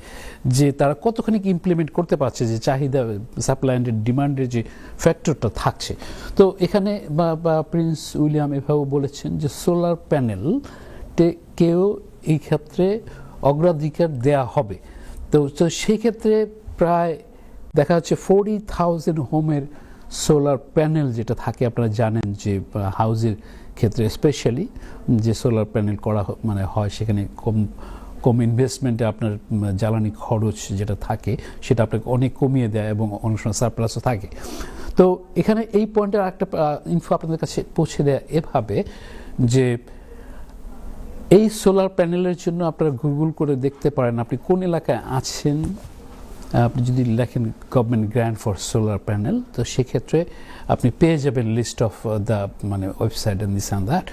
যে তারা কতখানি ইমপ্লিমেন্ট করতে পারছে, যে চাহিদা সাপ্লাই অ্যান্ড ডিমান্ডের যে ফ্যাক্টরটা থাকছে। তো এখানে বা প্রিন্স উইলিয়াম এভাবেও বলেছেন যে সোলার প্যানেল কেও এই ক্ষেত্রে অগ্রাধিকার দেয়া হবে। তো সেই ক্ষেত্রে প্রায় দেখা যাচ্ছে 40,000 হোমের সোলার প্যানেল যেটা থাকে, আপনারা জানেন যে হাউজের ক্ষেত্রে স্পেশালি যে সোলার প্যানেল করা মানে হয়, সেখানে কম ইনভেস্টমেন্টে আপনার জ্বালানি খরচ যেটা থাকে সেটা আপনাকে অনেক কমিয়ে দেয় এবং অনেক সময় সারপ্লাসও থাকে। তো এখানে এই পয়েন্টের একটা ইনফো আপনাদের কাছে পৌঁছে দেয় এভাবে যে এই সোলার প্যানেলের জন্য আপনারা গুগল করে দেখতে পারেন আপনি কোন এলাকায় আছেন। আপনি যদি লেখেন government grant for solar panel, তো সেক্ষেত্রে আপনি পেয়ে যাবেন লিস্ট অফ দ্য মানে website and this and that.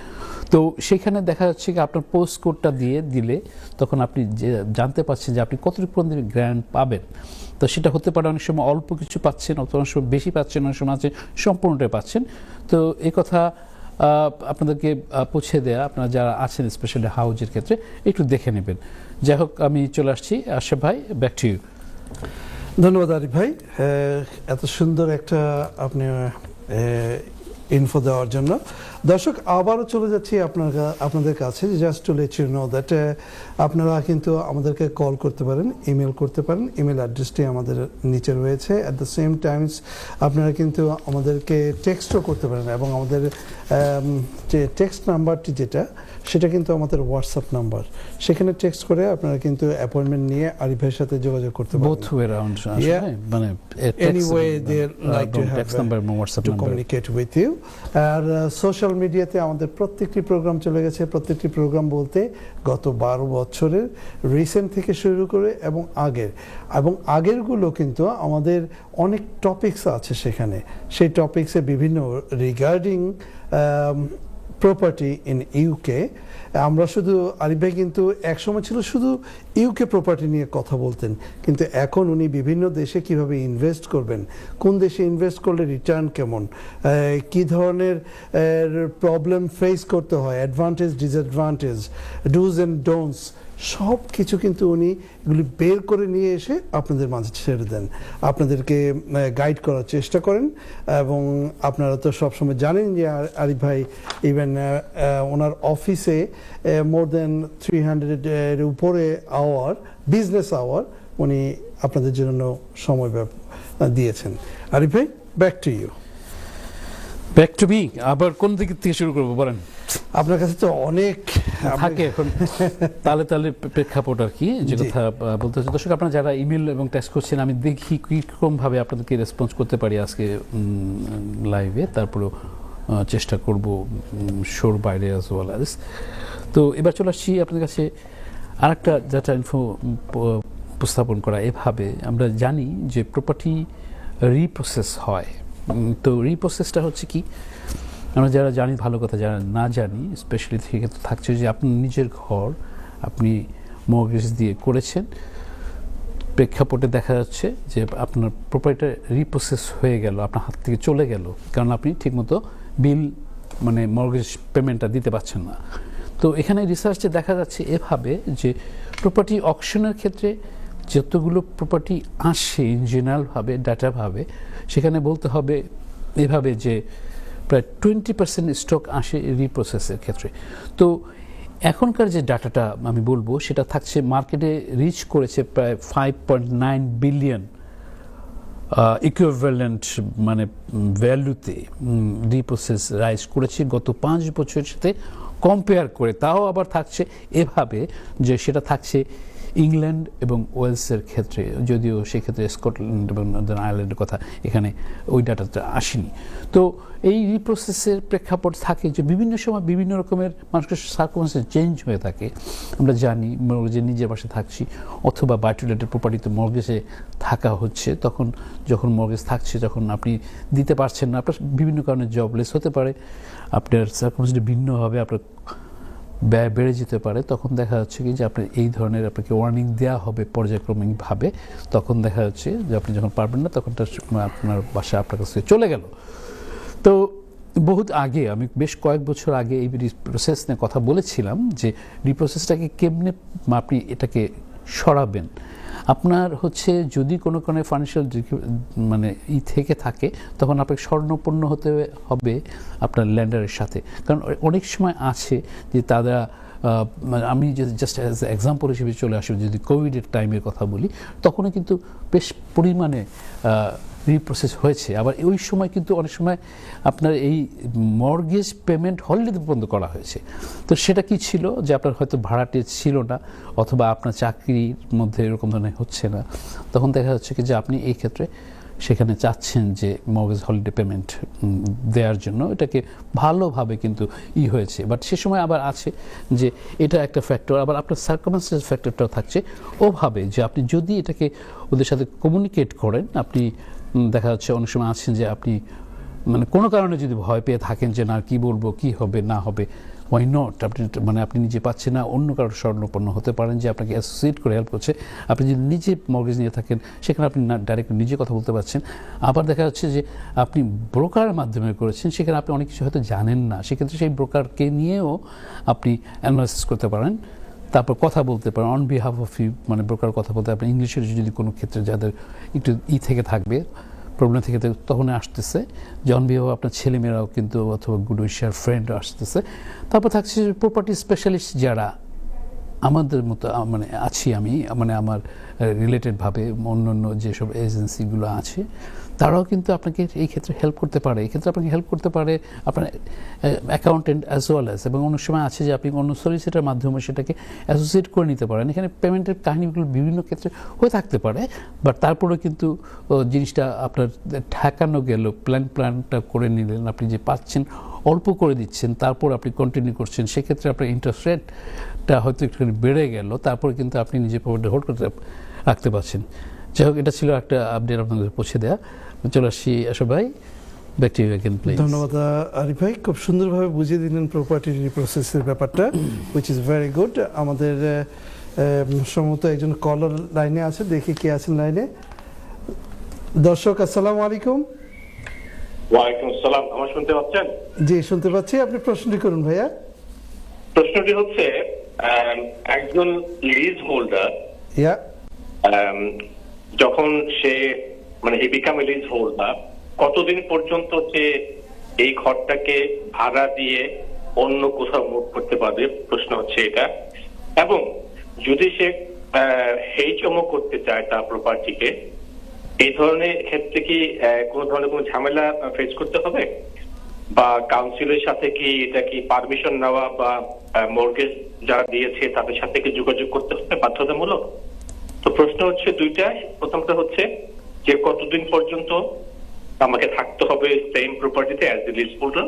তো সেখানে দেখা যাচ্ছে কি আপনার পোস্ট কোডটা দিলে তখন আপনি জানতে পারছেন যে আপনি কতটুকু পর্যন্ত গ্র্যান্ট পাবেন। তো সেটা হতে পারে অনেক সময় অল্প কিছু পাচ্ছেন, অনেক সময় বেশি পাচ্ছেন, অনেক সময় আছে সম্পূর্ণটাই পাচ্ছেন। তো এই কথা আপনাদেরকে পৌঁছে দেয়া, আপনারা যারা আছেন স্পেশালি হাউজের ক্ষেত্রে একটু দেখে নেবেন। যাই হোক, আমি চলে আসছি আশরাফ ভাই, ব্যাক টু ইউ।
ধন্যবাদ আরিফ ভাই এত সুন্দর একটা আপনি ইনফো দেওয়ার জন্য। দর্শক, আবারও চলে যাচ্ছি আপনাদের কাছে just to let you know that আপনারা কিন্তু আমাদেরকে কল করতে পারেন, ইমেল করতে পারেন, ইমেল অ্যাড্রেসটি আমাদের নিচে রয়েছে। অ্যাট দ্য সেম টাইমস আপনারা কিন্তু আমাদেরকে টেক্সটও করতে পারেন এবং আমাদের যে টেক্সট নাম্বারটি সেটা কিন্তু আমাদের হোয়াটসঅ্যাপ নাম্বার, সেখানে টেক্সট করে আপনারা কিন্তু অ্যাপয়েন্টমেন্ট নিয়ে আরিফ ভাইয়ের সাথে যোগাযোগ করতে পারেন।
both way around
মানে any way they like to have to communicate with you. আর সোশ্যাল মিডিয়াতে আমাদের প্রত্যেকটি প্রোগ্রাম চলে গেছে, প্রত্যেকটি প্রোগ্রাম বলতে গত 12 বছরের রিসেন্ট থেকে শুরু করে এবং আগেরগুলো কিন্তু আমাদের অনেক টপিকস আছে সেখানে। সেই টপিকসে বিভিন্ন রিগার্ডিং প্রপার্টি ইন ইউকে। আমরা শুধু আরিফ ভাই কিন্তু একসময় ছিল শুধু ইউকে প্রপার্টি নিয়ে কথা বলতেন, কিন্তু এখন উনি বিভিন্ন দেশে কিভাবে ইনভেস্ট করবেন, কোন দেশে ইনভেস্ট করলে রিটার্ন কেমন, কি ধরনের প্রবলেম ফেস করতে হয়, advantage disadvantage, dos and don'ts, সব কিছু কিন্তু উনি এগুলি বের করে নিয়ে এসে আপনাদের মাঝে ছেড়ে দেন, আপনাদেরকে গাইড করার চেষ্টা করেন। এবং আপনারা তো সবসময় জানেন যে আরিফ ভাই ইভেন ওনার অফিসে মোর দেন 300-এর উপরে আওয়ার, বিজনেস আওয়ার উনি আপনাদের জন্য সময় দিয়েছেন। আরিফ ভাই, back to you.
Back to me, আবার কোন দিক থেকে শুরু করবো বলেন?
আপনার কাছে তো অনেক
থাকে এখন তালে তালে প্রেক্ষাপট আর কি, যে কথা বলতে হচ্ছে। দর্শক, আপনারা যারা ইমেল এবং টেক্সট করছেন, আমি দেখি কীরকম ভাবে আপনাদেরকে রেসপন্স করতে পারি আজকে লাইভে, তারপরেও চেষ্টা করব শোর বাইরে অ্যাজ ওয়েল অ্যাজ। তো এবার চলে আসছি আপনাদের কাছে আরেকটা যেটা ইনফো উপস্থাপন করা এভাবে। আমরা জানি যে প্রপার্টি রিপ্রসেস হয়। তো রিপ্রসেসটা হচ্ছে কি, আমরা যারা জানি ভালো কথা, যারা না জানি স্পেশালি সেক্ষেত্রে থাকছে যে আপনার নিজের ঘর আপনি মর্গেজ দিয়ে করেছেন, প্রেক্ষাপটে দেখা যাচ্ছে যে আপনার প্রপার্টিটা রিপ্রসেস হয়ে গেল, আপনার হাত থেকে চলে গেল, কারণ আপনি ঠিকমতো বিল মানে মর্গেজ পেমেন্টটা দিতে পারছেন না। তো এখানে রিসার্চে দেখা যাচ্ছে এভাবে যে প্রপার্টি অকশনের ক্ষেত্রে যতগুলো প্রপার্টি আসে ইন জেনারেলভাবে ডাটাভাবে, সেখানে বলতে হবে এভাবে যে প্রায় 20% স্টক আসে রিপ্রসেসের ক্ষেত্রে। তো এখনকার যে ডাটাটা আমি বলবো সেটা থাকছে মার্কেটে রিচ করেছে প্রায় 5.9 বিলিয়ন ইকুইভ্যালেন্ট মানে ভ্যালুতে রিপ্রসেস রাইজ করেছে গত 5 বছরের সাথে কম্পেয়ার করে। তাও আবার থাকছে এভাবে যে সেটা থাকছে ইংল্যান্ড এবং ওয়েলসের ক্ষেত্রে, যদিও সেক্ষেত্রে স্কটল্যান্ড এবং নর্দার্ন আয়ারল্যান্ডের কথা এখানে ওই ডাটাটা আসেনি। তো এই রিপ্রসেসের প্রেক্ষাপট থাকে যে বিভিন্ন সময় বিভিন্ন রকমের মানুষের সার্কামস্টেন্স চেঞ্জ হয়ে থাকে। আমরা জানি মর্গেজে নিজের পাশে থাকছি অথবা বাই-টু-লেটের প্রপার্টিতে মর্গেজে থাকা হচ্ছে, তখন যখন মর্গেজ থাকছে যখন আপনি দিতে পারছেন না, আপনার বিভিন্ন কারণে জবলেস হতে পারে, আপনার সার্কামস্টেন্স ভিন্ন হবে, আপনার ব্যয় বেড়ে যেতে পারে, তখন দেখা যাচ্ছে কি যে আপনার এই ধরনের আপনাকে ওয়ার্নিং দেওয়া হবে পর্যায়ক্রমিকভাবে। তখন দেখা যাচ্ছে যে আপনি যখন পারবেন না তখন আপনার বাসা আপনার কাছে চলে গেল। তো বহুত আগে, আমি বেশ কয়েক বছর আগে এই রিপ্রসেস নিয়ে কথা বলেছিলাম যে রিপ্রসেসটাকে কেমনে আপনি এটাকে সরাবেন। আপনার হচ্ছে যদি কোনো কারণে ফাইন্যান্সিয়াল মানে থেকে থাকে, তখন আপনাকে স্বর্ণপন্ন হতে হবে আপনার ল্যান্ডারের সাথে। কারণ অনেক সময় আছে যে তারা, আমি যদি জাস্ট অ্যাজ এক্সাম্পল হিসেবে চলে আসি, যদি কোভিডের টাইমের কথা বলি, তখনও কিন্তু বেশ পরিমাণে রিপ্রসেস হয়েছে। আবার ওই সময় কিন্তু অনেক সময় আপনার এই মর্গেজ পেমেন্ট হলিডে পর্যন্ত করা হয়েছে। তো সেটা কি ছিল যে আপনার হয়তো ভাড়াটে ছিল না, অথবা আপনার চাকরির মধ্যে এরকম ধরনের হচ্ছে না, তখন দেখা যাচ্ছে কি যে আপনি এই ক্ষেত্রে সেখানে চাচ্ছেন যে মর্গেজ হলিডে পেমেন্ট দেওয়ার জন্য। এটাকে ভালোভাবে কিন্তু হয়েছে, বাট সে সময় আবার আছে যে এটা একটা ফ্যাক্টর, আবার আপনার সার্কামস্টেন্স ফ্যাক্টরটাও থাকছে ওভাবে যে আপনি যদি এটাকে ওদের সাথে কমিউনিকেট করেন, আপনি দেখা যাচ্ছে অনেক সময় আছেন যে আপনি মানে কোনো কারণে যদি ভয় পেয়ে থাকেন যে না কি বলবো, কি হবে না হবে, ওয়াই নট, আপনি মানে আপনি নিজে পাচ্ছেন না, অন্য কারোর স্বর্ণপন্ন হতে পারেন যে আপনাকে অ্যাসোসিয়েট করে হেল্প করছে। আপনি যদি নিজে মর্গেজ নিয়ে থাকেন, সেখানে আপনি না ডাইরেক্ট নিজে কথা বলতে পারছেন। আবার দেখা যাচ্ছে যে আপনি ব্রোকারের মাধ্যমে করেছেন, সেখানে আপনি অনেক কিছু হয়তো জানেন না, সেক্ষেত্রে সেই ব্রোকারকে নিয়েও আপনি অ্যানালাইসিস করতে পারেন, তারপর কথা বলতে পারেন অন বিহাফ অফ ইউ, মানে ব্রোকার কথা বলতে আপনি ইংলিশের যদি কোনো ক্ষেত্রে যাদের একটু থেকে থাকবে, প্রবলেম থেকে তখন আসতেছে, জন বিহাফ আপনার ছেলেমেয়েরাও কিন্তু অথবা গুড উইশার ফ্রেন্ডও আসতেছে। তারপর থাকছে প্রপার্টি স্পেশালিস্ট যারা আমাদের মতো মানে আছি আমি, মানে আমার রিলেটেডভাবে অন্য অন্য যেসব এজেন্সিগুলো আছে, তারাও কিন্তু আপনাকে এই ক্ষেত্রে হেল্প করতে পারে। এই ক্ষেত্রে আপনাকে হেল্প করতে পারে আপনার অ্যাকাউন্টেন্ট অ্যাজ ওয়েল অ্যাজ, এবং অনেক সময় আছে যে আপনি অন্য সলিসিটার মাধ্যমে সেটাকে অ্যাসোসিয়েট করে নিতে পারেন। এখানে পেমেন্টের কাহিনীগুলো বিভিন্ন ক্ষেত্রে হয়ে থাকতে পারে, বাট তারপরেও কিন্তু জিনিসটা আপনার ঠেকানো গেল, প্ল্যানটা করে নিলেন, আপনি যে পাচ্ছেন অল্প করে দিচ্ছেন, তারপর আপনি কন্টিনিউ করছেন, সেক্ষেত্রে আপনার ইন্টারেস্ট রেটটা হয়তো একটুখানি বেড়ে গেল, তারপরে কিন্তু আপনি নিজে পকেটে হোল্ড করতে রাখতে পারছেন। যাই হোক, এটা ছিল একটা আপডেট আপনাদের পৌঁছে দেওয়া। চলে আসছি আশরাফ ভাই, back to you again please.
ধন্যবাদ আরিফ ভাই, খুব সুন্দরভাবে বুঝিয়ে দিলেন প্রপার্টি প্রসেসের ব্যাপারটা, হুইচ ইজ ভেরি গুড। আমাদের সম্ভবত একজন কলার লাইনে আছে, দেখি কে আছেন লাইনে। দর্শক আসসালামু আলাইকুম।
ওয়ালাইকুম আসসালাম। আমার শুনতে পাচ্ছেন?
জি শুনতে পাচ্ছি, আপনি প্রশ্নটি করুন ভাইয়া।
প্রশ্নটি হচ্ছে, একজন লিজ হোল্ডার
ইয়া
যখন সে মানে হি বিকাম এ লিজ হোল্ডার, কতদিন পর্যন্ত সে এই ঘরটাকে ভাড়া দিয়ে অন্য কোথাও মুভ করতে পারবে? প্রশ্ন হচ্ছে এটা। এবং যদি সে এইচএমও করতে চায় তার প্রপার্টিকে, এই ধরনের ক্ষেত্রে কি কোনো ধরনের কোনো ঝামেলা ফেস করতে হবে, বা কাউন্সিলের সাথে কি এটা কি পারমিশন নেওয়া বা মর্গেজ যারা দিয়েছে তাদের সাথে কি যোগাযোগ করতে হবে বাধ্যতামূলক? তো প্রশ্ন হচ্ছে দুইটা। প্রথমটা হচ্ছে যে কতদিন পর্যন্ত আমাকে থাকতে হবে সেম প্রপার্টিতে অ্যাজ এ লিজ হোল্ডার,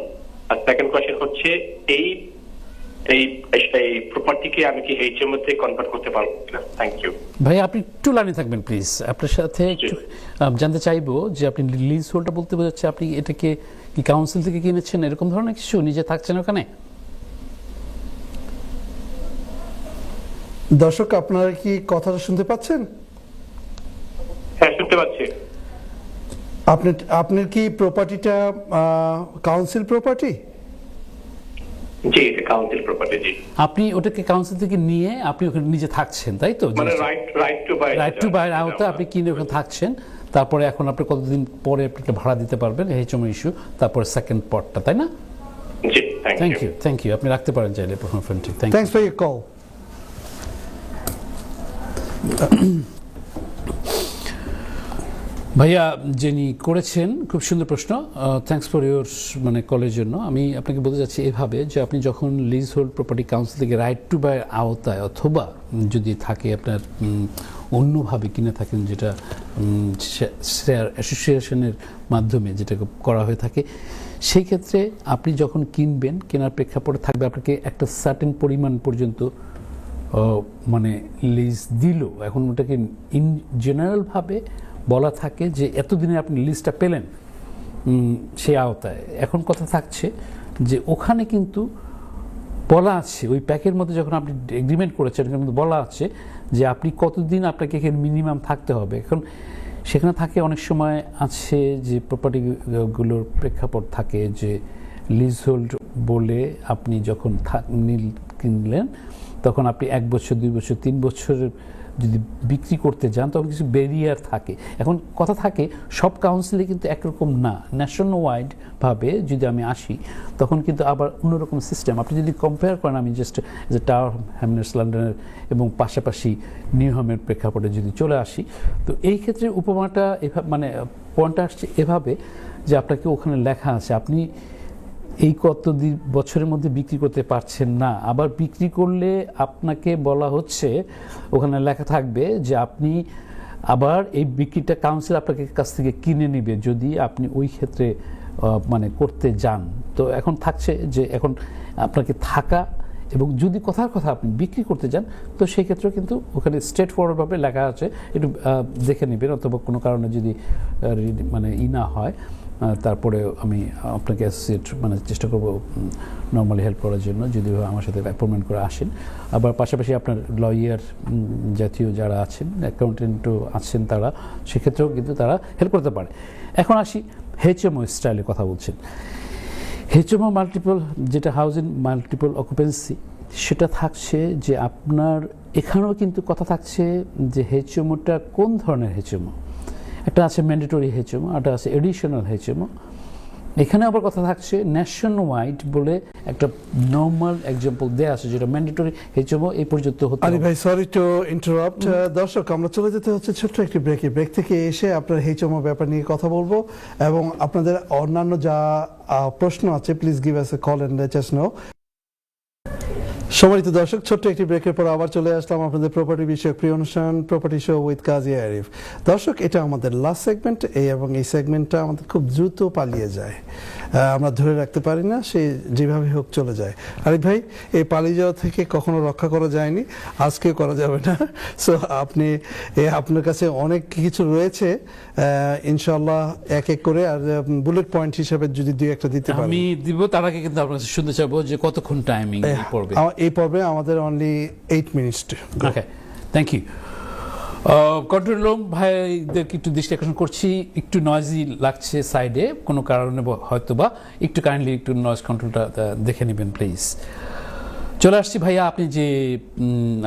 আর সেকেন্ড কোয়েশ্চেন হচ্ছে এই এই এই প্রপার্টিকে আমি কি এইচএমও তে কনভার্ট করতে পারবো কিনা? থ্যাংক ইউ
ভাই, আপনি একটু লাইনে থাকবেন প্লিজ। আপনার সাথে একটু জানতে চাইবো যে আপনি লিজ হোল্ডার বলতে বোঝাচ্ছে আপনি এটাকে কি কাউন্সিল থেকে কিনেছেন, এরকম ধরনের কিছু, নিজে থাকছেন ওখানে?
দর্শক আপনারা কি কথাটা শুনতে পাচ্ছেন?
হ্যাঁ, শুনতে পাচ্ছি।
আপনার কি প্রপার্টিটা কাউন্সিল প্রপার্টি?
জি, এটা কাউন্সিল প্রপার্টি। জি,
আপনি ওটাকে কাউন্সিল থেকে নিয়ে আপনি ওখানে নিজে থাকছেন, তাই তো?
মানে রাইট টু বাই
আওতায় আপনি কিনে ওখানে থাকছেন। তারপরে এখন আপনি কতদিন পরে আপনি এটা ভাড়া দিতে পারবেন, এইচএমও ইস্যু, তারপরে সেকেন্ড পার্টটা, তাই না?
জি,
থ্যাংক ইউ। আপনি রাখতে পারেন চাইলে প্রথম ফ্রেন্ডটি।
Thanks for your call.
ভাইয়া যিনি করেছেন, খুব সুন্দর প্রশ্ন, থ্যাঙ্কস ফর ইউর মানে কলের জন্য। আমি আপনাকে বলতে চাচ্ছি এভাবে যে আপনি যখন লিজ হোল্ড প্রপার্টি কাউন্সিল থেকে রাইট টু বাই আওতায় অথবা যদি থাকে আপনার অন্যভাবে কিনে থাকেন, যেটা শেয়ার অ্যাসোসিয়েশনের মাধ্যমে যেটা করা হয়ে থাকে, সেই ক্ষেত্রে আপনি যখন কিনবেন, কেনার প্রেক্ষাপটে থাকবে আপনাকে একটা সার্টেন পরিমাণ পর্যন্ত মানে লিজ দিল। এখন ওটাকে ইন জেনারেলভাবে বলা থাকে যে এতদিনে আপনি লিজটা পেলেন সেই আওতায়। এখন কথা থাকছে যে ওখানে কিন্তু বলা আছে, ওই প্যাকের মধ্যে যখন আপনি এগ্রিমেন্ট করেছেন ওখানে কিন্তু বলা আছে যে আপনি কতদিন আপনাকে এখানে মিনিমাম থাকতে হবে। এখন সেখানে থাকে অনেক সময় আছে যে প্রপার্টিগুলোর প্রেক্ষাপট থাকে যে লিজ হোল্ড বলে আপনি যখন কিনলেন তখন আপনি 1 বছর, 2 বছর, 3 বছরের যদি বিক্রি করতে যান তখন কিছু ব্যারিয়ার থাকে। এখন কথা থাকে সব কাউন্সিলে কিন্তু একরকম না, ন্যাশন ওয়াইড ভাবে যদি আমি আসি তখন কিন্তু আবার অন্যরকম সিস্টেম। আপনি যদি কম্পেয়ার করেন, আমি জাস্ট যে টাওয়ার হ্যামলেটস লন্ডনের এবং পাশাপাশি নিউহামের প্রেক্ষাপটে যদি চলে আসি, তো এই ক্ষেত্রে উপমাটা এভাবে মানে পয়েন্টটা আসছে এভাবে যে আপনাকে ওখানে লেখা আছে আপনি এই কত বছরের মধ্যে বিক্রি করতে পারছেন না। আবার বিক্রি করলে আপনাকে বলা হচ্ছে, ওখানে লেখা থাকবে যে আপনি আবার এই বিক্রিটা কাউন্সিল আপনাকে কাছ থেকে কিনে নেবে যদি আপনি ওই ক্ষেত্রে মানে করতে যান। তো এখন থাকছে যে এখন আপনাকে থাকা এবং যদি কথার কথা আপনি বিক্রি করতে যান তো সেই ক্ষেত্রেও কিন্তু ওখানে স্ট্রেট ফরওয়ার্ডভাবে লেখা আছে, একটু দেখে নেবেন। অথবা কোনো কারণে যদি মানে না হয় তারপরে আমি আপনাকে অ্যাসোসিয়েট মানে চেষ্টা করব নর্মালি হেল্প করার জন্য, যদি আমার সাথে অ্যাপয়েন্টমেন্ট করে আসেন। আবার পাশাপাশি আপনার লয়ার জাতীয় যারা আছেন, অ্যাকাউন্টেন্টও আছেন, তারা সেক্ষেত্রেও কিন্তু তারা হেল্প করতে পারে। এখন আসি এইচএমও স্টাইলে কথা বলছেন। এইচএমও মাল্টিপল, যেটা হাউজিং মাল্টিপল অকুপেন্সি, সেটা থাকছে যে আপনার এখানেও কিন্তু কথা থাকছে যে এইচএমওটা কোন ধরনের এইচএমও। একটা আছে ম্যান্ডেটরি এইচএমও, একটা আছে এডিশনাল এইচএমও। এখানে আবার কথা থাকছে ন্যাশন ওয়াইড বলে একটা নর্মাল এক্সাম্পল দেয়া আছে যেটা ম্যান্ডেটরি HMO এই পর্যন্ত হতে
আলী
হবে।
ভাই সরি টু ইন্টারাপ্ট, দর্শক আমরা চলে যেতে হচ্ছে ছোট্ট একটি ব্রেক থেকে এসে আপনার HMO ব্যাপার নিয়ে কথা বলবো এবং আপনাদের অন্যান্য যা প্রশ্ন আছে please give us a call and let us know. সম্মানিত দর্শক, ছোট্ট একটি ব্রেকের পর আবার চলে আসলাম আপনাদের প্রপার্টি বিষয়ক প্রিয় অনুষ্ঠান প্রপার্টি শো উইথ কাজী আরিফ। দর্শক, এটা আমাদের লাস্ট সেগমেন্ট এবং এই সেগমেন্টটা আমাদের খুব দ্রুত পালিয়ে যায়, আমরা ধরে রাখতে পারি না, সে যেভাবে হোক চলে যায়। আরিফ ভাই, এই পালিয়ে যাওয়া থেকে কখনো রক্ষা করা যায়নি, আজকেও করা যাবে না। সো আপনি আপনার কাছে অনেক কিছু রয়েছে, ইনশাআল্লাহ এক এক করে, আর বুলেট পয়েন্ট হিসেবে যদি দুই একটা দিতে পারেন।
আমি দিব, তার আগে কিন্তু আপনার কাছে শুনতে চাইবো যে কতক্ষণ টাইমিং পড়বে।
এই পর্বে আমাদের only 8 minutes.
Okay, thank you. Control room ভাইদেরকে একটু দৃষ্টি আকর্ষণ করছি, একটু নয়েজি লাগছে সাইডে কোনো কারণে হয়তো বা, একটু কাইন্ডলি একটু নয়েজ কন্ট্রোলটা দেখে নেবেন প্লিজ। চলে আসছি ভাইয়া, আপনি যে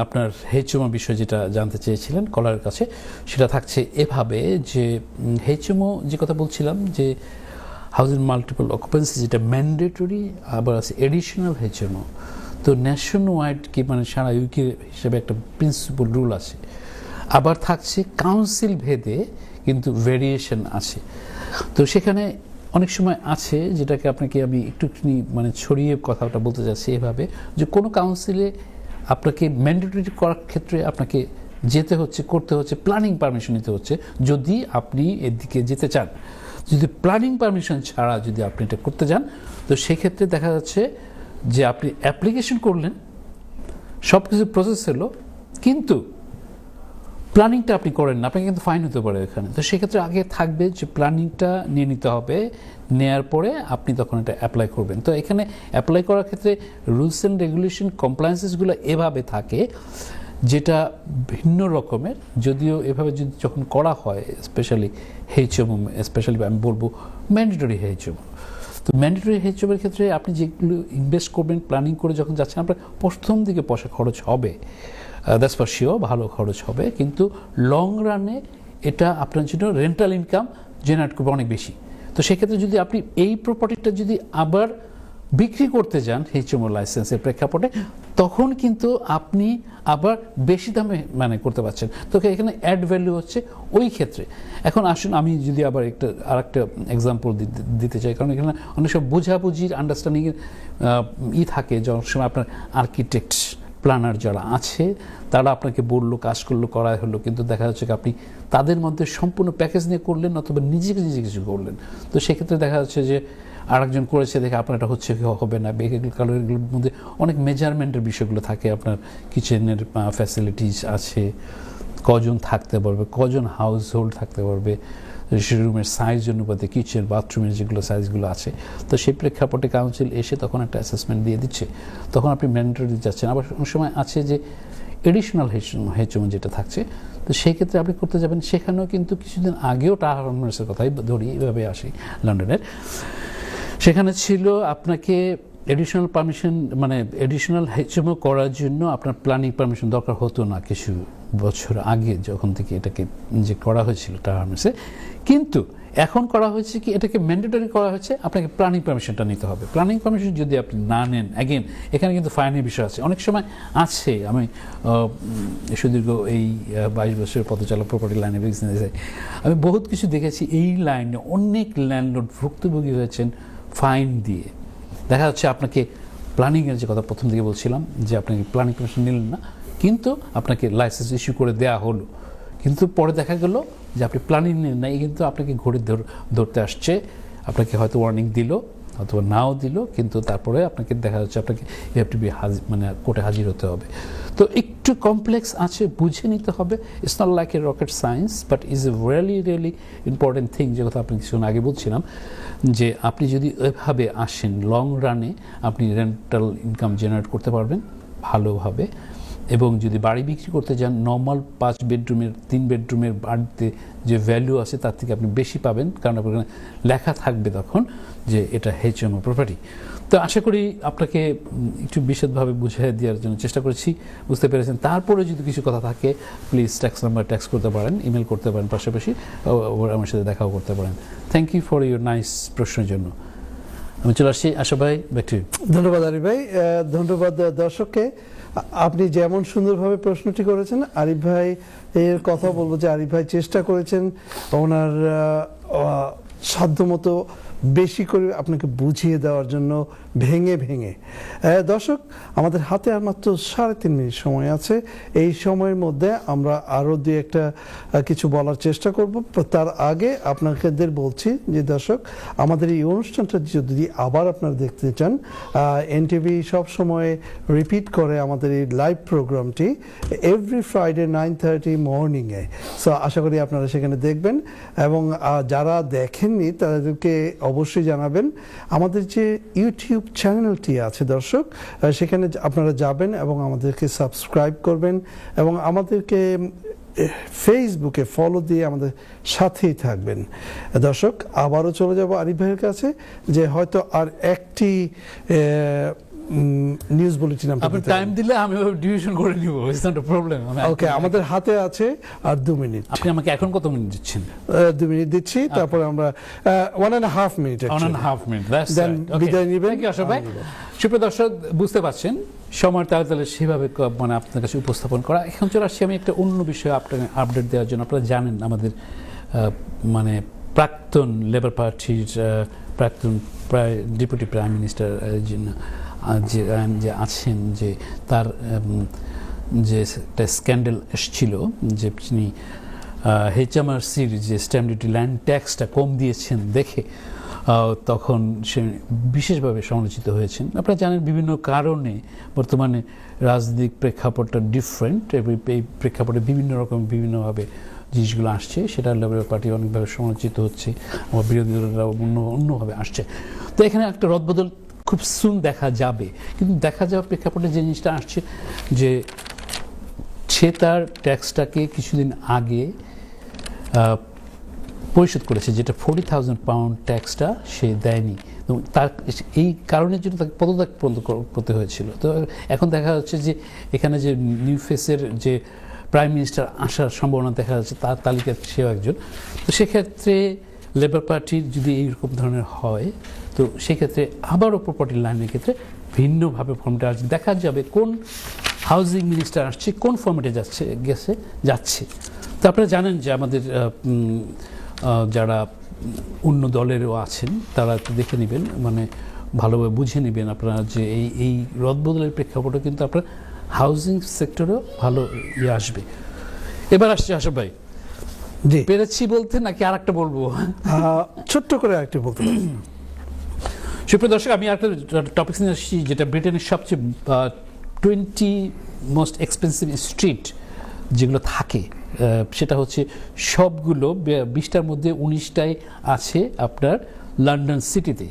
আপনার HMO বিষয় যেটা জানতে চেয়েছিলেন কলারের কাছে, সেটা থাকছে এভাবে যে HMO যে কথা বলছিলাম যে হাউজিং মাল্টিপল অকুপেন্সি যেটা ম্যান্ডেটরি, আবার আছে এডিশনাল HMO। তো ন্যাশন ওয়াইড কি মানে সারা ইউকে হিসেবে একটা প্রিন্সিপাল রুল আছে, আবার থাকছে কাউন্সিল ভেদে কিন্তু ভেরিয়েশন আছে। তো সেখানে অনেক সময় আছে যেটাকে আপনাকে আমি একটুখানি মানে ছড়িয়ে কথাটা বলতে চাচ্ছি এভাবে, যে কোনো কাউন্সিলে আপনাকে ম্যান্ডেটরি করার ক্ষেত্রে আপনাকে যেতে হচ্ছে, করতে হচ্ছে, প্ল্যানিং পারমিশন নিতে হচ্ছে যদি আপনি এদিকে যেতে চান। যদি প্ল্যানিং পারমিশন ছাড়া যদি আপনি এটা করতে যান, তো সেক্ষেত্রে দেখা যাচ্ছে যে আপনি অ্যাপ্লিকেশন করলেন, সব কিছু প্রসেস হলো, কিন্তু প্ল্যানিংটা আপনি করেন না, আপনাকে কিন্তু ফাইন হতে পারে এখানে। তো সেক্ষেত্রে আগে থাকবে যে প্ল্যানিংটা নিয়ে নিতে হবে, নেয়ার পরে আপনি তখন এটা অ্যাপ্লাই করবেন। তো এখানে অ্যাপ্লাই করার ক্ষেত্রে রুলস অ্যান্ড রেগুলেশন কমপ্লায়েন্সেসগুলো এভাবে থাকে, যেটা ভিন্ন রকমের, যদিও এভাবে যদি যখন করা হয় স্পেশালি HMO, স্পেশালি আমি বলবো ম্যান্ডেটরি HMO। তো ম্যান্ডেটরি HMO এর ক্ষেত্রে আপনি যেগুলো ইনভেস্ট করবেন প্ল্যানিং করে যখন যাচ্ছেন, আপনার প্রথম দিকে পয়সা খরচ হবে, দ্যাটস ফর শিওর, ভালো খরচ হবে, কিন্তু লং রানে এটা আপনার জন্য রেন্টাল ইনকাম জেনারেট করবে অনেক বেশি। তো সেক্ষেত্রে যদি আপনি এই প্রপার্টিটা যদি আবার বিক্রি করতে যান HMO লাইসেন্সের প্রেক্ষাপটে, তখন কিন্তু আপনি আবার বেশি দামে মানে করতে পারছেন। তো এখানে অ্যাড ভ্যালু হচ্ছে ওই ক্ষেত্রে। এখন আসুন আমি যদি আবার আরেকটা এক্সাম্পল দিতে চাই, কারণ এখানে অনেক সময় বোঝাবুঝির আন্ডারস্ট্যান্ডিংয়ের থাকে, যে অনেক সময় আপনার আর্কিটেক্ট প্ল্যানার যারা আছে তারা আপনাকে বললো, কাজ করলো, করা হলো, কিন্তু দেখা যাচ্ছে আপনি তাদের মধ্যে সম্পূর্ণ প্যাকেজ নিয়ে করলেন অথবা নিজে কিছু করলেন। তো সেক্ষেত্রে দেখা যাচ্ছে যে আরেকজন করেছে দেখে আপনার এটা হচ্ছে কি হবে না, কালারগুলোর মধ্যে অনেক মেজারমেন্টের বিষয়গুলো থাকে, আপনার কিচেনের ফ্যাসিলিটিস আছে, কজন থাকতে পারবে, কজন হাউস হোল্ড থাকতে পারবে, রুমের সাইজ অনুপাতে কিচেন বাথরুমের যেগুলো সাইজগুলো আছে। তো সেই প্রেক্ষাপটে কাউন্সিল এসে তখন একটা অ্যাসেসমেন্ট দিয়ে দিচ্ছে, তখন আপনি ম্যান্ডেটরি যাচ্ছেন। আবার অনেক সময় আছে যে এডিশনাল HMO যেটা থাকছে, তো সেই ক্ষেত্রে আপনি করতে যাবেন, সেখানেও কিন্তু কিছুদিন আগেও টাওয়ার হ্যামলার্সের কথাই ধরি, এইভাবে আসি লন্ডনের, সেখানে ছিল আপনাকে এডিশনাল পারমিশন মানে এডিশনাল HMO করার জন্য আপনার প্ল্যানিং পারমিশন দরকার হতো না কিছু বছর আগে, যখন থেকে এটাকে যে করা হয়েছিল টার্মসে। কিন্তু এখন করা হয়েছে কি, এটাকে ম্যান্ডেটরি করা হয়েছে, আপনাকে প্ল্যানিং পারমিশনটা নিতে হবে। প্ল্যানিং পারমিশন যদি আপনি না নেন, অ্যাগেন এখানে কিন্তু ফাইনের বিষয় আছে। অনেক সময় আছে, আমি সুদীর্ঘ এই 22 বছরের পথচলা প্রপার্টি লাইনে বিজনেসে আমি বহুত কিছু দেখেছি। এই লাইনে অনেক ল্যান্ডলর্ড ভুক্তভোগী হয়েছেন ফাইন দিয়ে। দেখা যাচ্ছে আপনাকে প্ল্যানিংয়ের যে কথা প্রথম দিকে বলছিলাম, যে আপনি প্ল্যানিং পারমিশন নিলেন না, কিন্তু আপনাকে লাইসেন্স ইস্যু করে দেওয়া হলো, কিন্তু পরে দেখা গেল যে আপনি প্ল্যানিং নেন না, কিন্তু আপনাকে ঘড়ি ধরতে আসছে, আপনাকে হয়তো ওয়ার্নিং দিল অথবা নাও দিল, কিন্তু তারপরে আপনাকে দেখা যাচ্ছে আপনাকে ইউ হ্যাভ টু বি মানে কোর্টে হাজির হতে হবে। তো একটু কমপ্লেক্স আছে, বুঝে নিতে হবে। It's not like a rocket science, but is a really important thing, যে কথা আপনি কিছুক্ষণ আগে বলছিলাম, যে আপনি যদি এভাবে আসেন লং রানে আপনি রেন্টাল ইনকাম জেনারেট করতে পারবেন ভালোভাবে। এবং যদি বাড়ি বিক্রি করতে যান, নর্মাল 5 বেডরুমের 3 বেডরুমের বাড়িতে যে ভ্যালু আছে তার থেকে আপনি বেশি পাবেন, কারণ আপনার লেখা থাকবে তখন যে এটা HMO প্রপার্টি। তো আশা করি আপনাকে একটু বিশদভাবে বুঝিয়ে দেওয়ার জন্য চেষ্টা করেছি, বুঝতে পেরেছেন। তারপরে যদি কিছু কথা থাকে প্লিজ ট্যাক্স করতে পারেন, ইমেল করতে পারেন, পাশাপাশি আমার সাথে দেখাও করতে পারেন। Thank you for your nice প্রশ্নের জন্য। আমি চলে আসছি আশা ভাই, ব্যাক টু ইউ।
ধন্যবাদ আরিফ ভাই। ধন্যবাদ দর্শককে। আপনি যেমন সুন্দরভাবে প্রশ্নটি করেছেন, আরিফ ভাই এর কথা বলবো যে আরিফ ভাই চেষ্টা করেছেন ওনার সাধ্যমতো বেশি করে আপনাকে বুঝিয়ে দেওয়ার জন্য, ভেঙে ভেঙে। দর্শক, আমাদের হাতে আর মাত্র 3.5 মিনিট সময় আছে। এই সময়ের মধ্যে আমরা আরও দুই একটা কিছু বলার চেষ্টা করব। তার আগে আপনাদের বলছি যে দর্শক, আমাদের এই অনুষ্ঠানটা যদি আবার আপনারা দেখতে চান, এনটিভি সব সময় রিপিট করে আমাদের এই লাইভ প্রোগ্রামটি এভরি ফ্রাইডে 9:30 মর্নিংয়ে। সো আশা করি আপনারা সেখানে দেখবেন, এবং যারা দেখেননি তাদেরকে অবশ্যই জানাবেন। আমাদের যে ইউটিউব চ্যানেলটি আছে দর্শক, সেখানে আপনারা যাবেন এবং আমাদেরকে সাবস্ক্রাইব করবেন, এবং আমাদেরকে ফেসবুকে ফলো দিয়ে আমাদের সাথেই থাকবেন। দর্শক, আবারও চলে যাব আরিফ ভাইয়ের কাছে, যে হয়তো আর একটি নিউজ বুলেটিন
আপনি টাইম দিলে আমি ডিভিশন করে নিব, ইটস নট আ প্রবলেম।
ওকে, আমাদের হাতে আছে আর 2 মিনিট।
আপনি আমাকে এখন কত মিনিট দিচ্ছেন?
2 মিনিট দিচ্ছি, তারপরে আমরা 1.5 মিনিট
1.5 মিনিট
দেন বিদায় নেবেন।
আশা ভাই, সুপ্রিয় দর্শক, বুঝতে পারছেন সময়ের তালে তালে সেভাবে মানে আপনার কাছে উপস্থাপন করা। এখন চলে আসছি আমি একটা অন্য বিষয়ে আপনাকে আপডেট দেওয়ার জন্য। আপনারা জানেন আমাদের মানে প্রাক্তন লেবার পার্টির প্রাক্তন ডেপুটি প্রাইম মিনিস্টার যে আছেন, যে তার যে একটা স্ক্যান্ডাল এসেছিল, যে তিনি HMRCর যে স্ট্যাম্প ডিউটি ল্যান্ড ট্যাক্সটা কম দিয়েছেন দেখে তখন সে বিশেষভাবে সমালোচিত হয়েছেন। আপনারা জানেন বিভিন্ন কারণে বর্তমানে রাজনৈতিক প্রেক্ষাপটটা ডিফারেন্ট, এই প্রেক্ষাপটে বিভিন্ন রকম বিভিন্নভাবে জিনিসগুলো আসছে, সেটা লেবার পার্টি অনেকভাবে সমালোচিত হচ্ছে, আমার বিরোধী দলরা অন্যভাবে আসছে। তো এখানে একটা রদবদল খুব সুন দেখা যাবে, কিন্তু দেখা যাওয়ার প্রেক্ষাপটে যে জিনিসটা আসছে যে সে তার ট্যাক্সটাকে কিছুদিন আগে পরিশোধ করেছে, যেটা 40,000 পাউন্ড ট্যাক্সটা সে দেয়নি, এবং তার এই কারণের জন্য তাকে পদত্যাগ করতে হয়েছিল। তো এখন দেখা যাচ্ছে যে এখানে যে নিউ ফেসের যে প্রাইম মিনিস্টার আসার সম্ভাবনা দেখা যাচ্ছে, তার তালিকায় সেও একজন। তো সেক্ষেত্রে লেবার পার্টির যদি এইরকম ধরনের হয়, তো সেক্ষেত্রে আবারও প্রপার্টি লাইনের ক্ষেত্রে ভিন্নভাবে ফর্মটা আসছে। দেখা যাবে কোন হাউজিং মিনিস্টার আসছে, কোন ফর্মেটে যাচ্ছে। তো আপনারা জানেন যে আমাদের যারা অন্য দলেরও আছেন তারা একটু দেখে নেবেন, মানে ভালোভাবে বুঝে নেবেন আপনারা, যে এই রদবদলের প্রেক্ষাপটে কিন্তু আপনার হাউজিং সেক্টরেও ভালো আসবে। এবার আসছে আশা ভাই,
জি
পেরেছি বলতে নাকি আর একটা বলবো?
ছোট্ট করে আরেকটু বলতে পারি।
সুপ্রিয় দর্শক, আমি একটা টপিক নিয়ে আসছি, যেটা ব্রিটেনের সবচেয়ে 20 মোস্ট এক্সপেন্সিভ স্ট্রিট যেগুলো থাকে, সেটা হচ্ছে সবগুলো 20টার মধ্যে 19টাই আছে আপনার লন্ডন সিটিতে।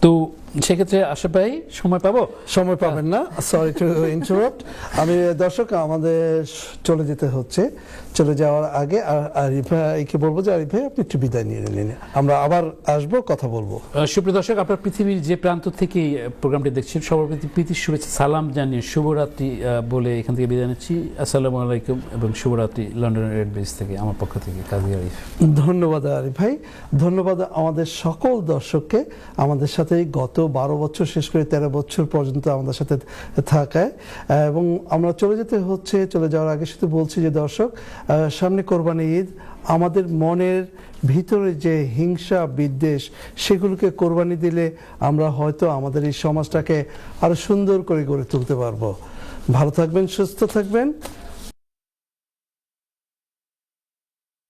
তো সেক্ষেত্রে আশা ভাই সময় পাবো?
সময় পাবেন না, সরি টু ইন্টারাপ্ট। আমি দর্শক, আমাদের চলে যেতে হচ্ছে। চলে যাওয়ার আগে আরিফ ভাইকে বলবো যে আরিফ ভাই আপনি একটু বিদায় নিয়ে নিন, আমরা আবার আসবো, কথা বলবো।
সুপ্রিয় দর্শক, আপনার পৃথিবীর যে প্রান্ত থেকে প্রোগ্রামটি দেখছেন, সবার প্রতি প্রীতির শুভেচ্ছা সালাম জানিয়ে শুভরাত্রি বলে এখান থেকে বিদায় নিচ্ছি। আসসালামু আলাইকুম এবং শুভরাত্রি লন্ডনের রেড ব্রিজ থেকে আমার পক্ষ থেকে কাজী আরিফ।
ধন্যবাদ আরিফ ভাই, ধন্যবাদ আমাদের সকল দর্শককে আমাদের সাথে গত 12 বছর শেষ করে 13 বছর পর্যন্ত আমাদের সাথে থাকায়। এবং আমরা চলে যাওয়ার আগে শুধু বলছি যে দর্শক, সামনে কোরবানি ঈদ, আমাদের মনের ভিতরে যে হিংসা বিদ্বেষ সেগুলোকে কোরবানি দিলে আমরা হয়তো আমাদের এই সমাজটাকে আরো সুন্দর করে গড়ে তুলতে পারবো। ভালো থাকবেন, সুস্থ থাকবেন।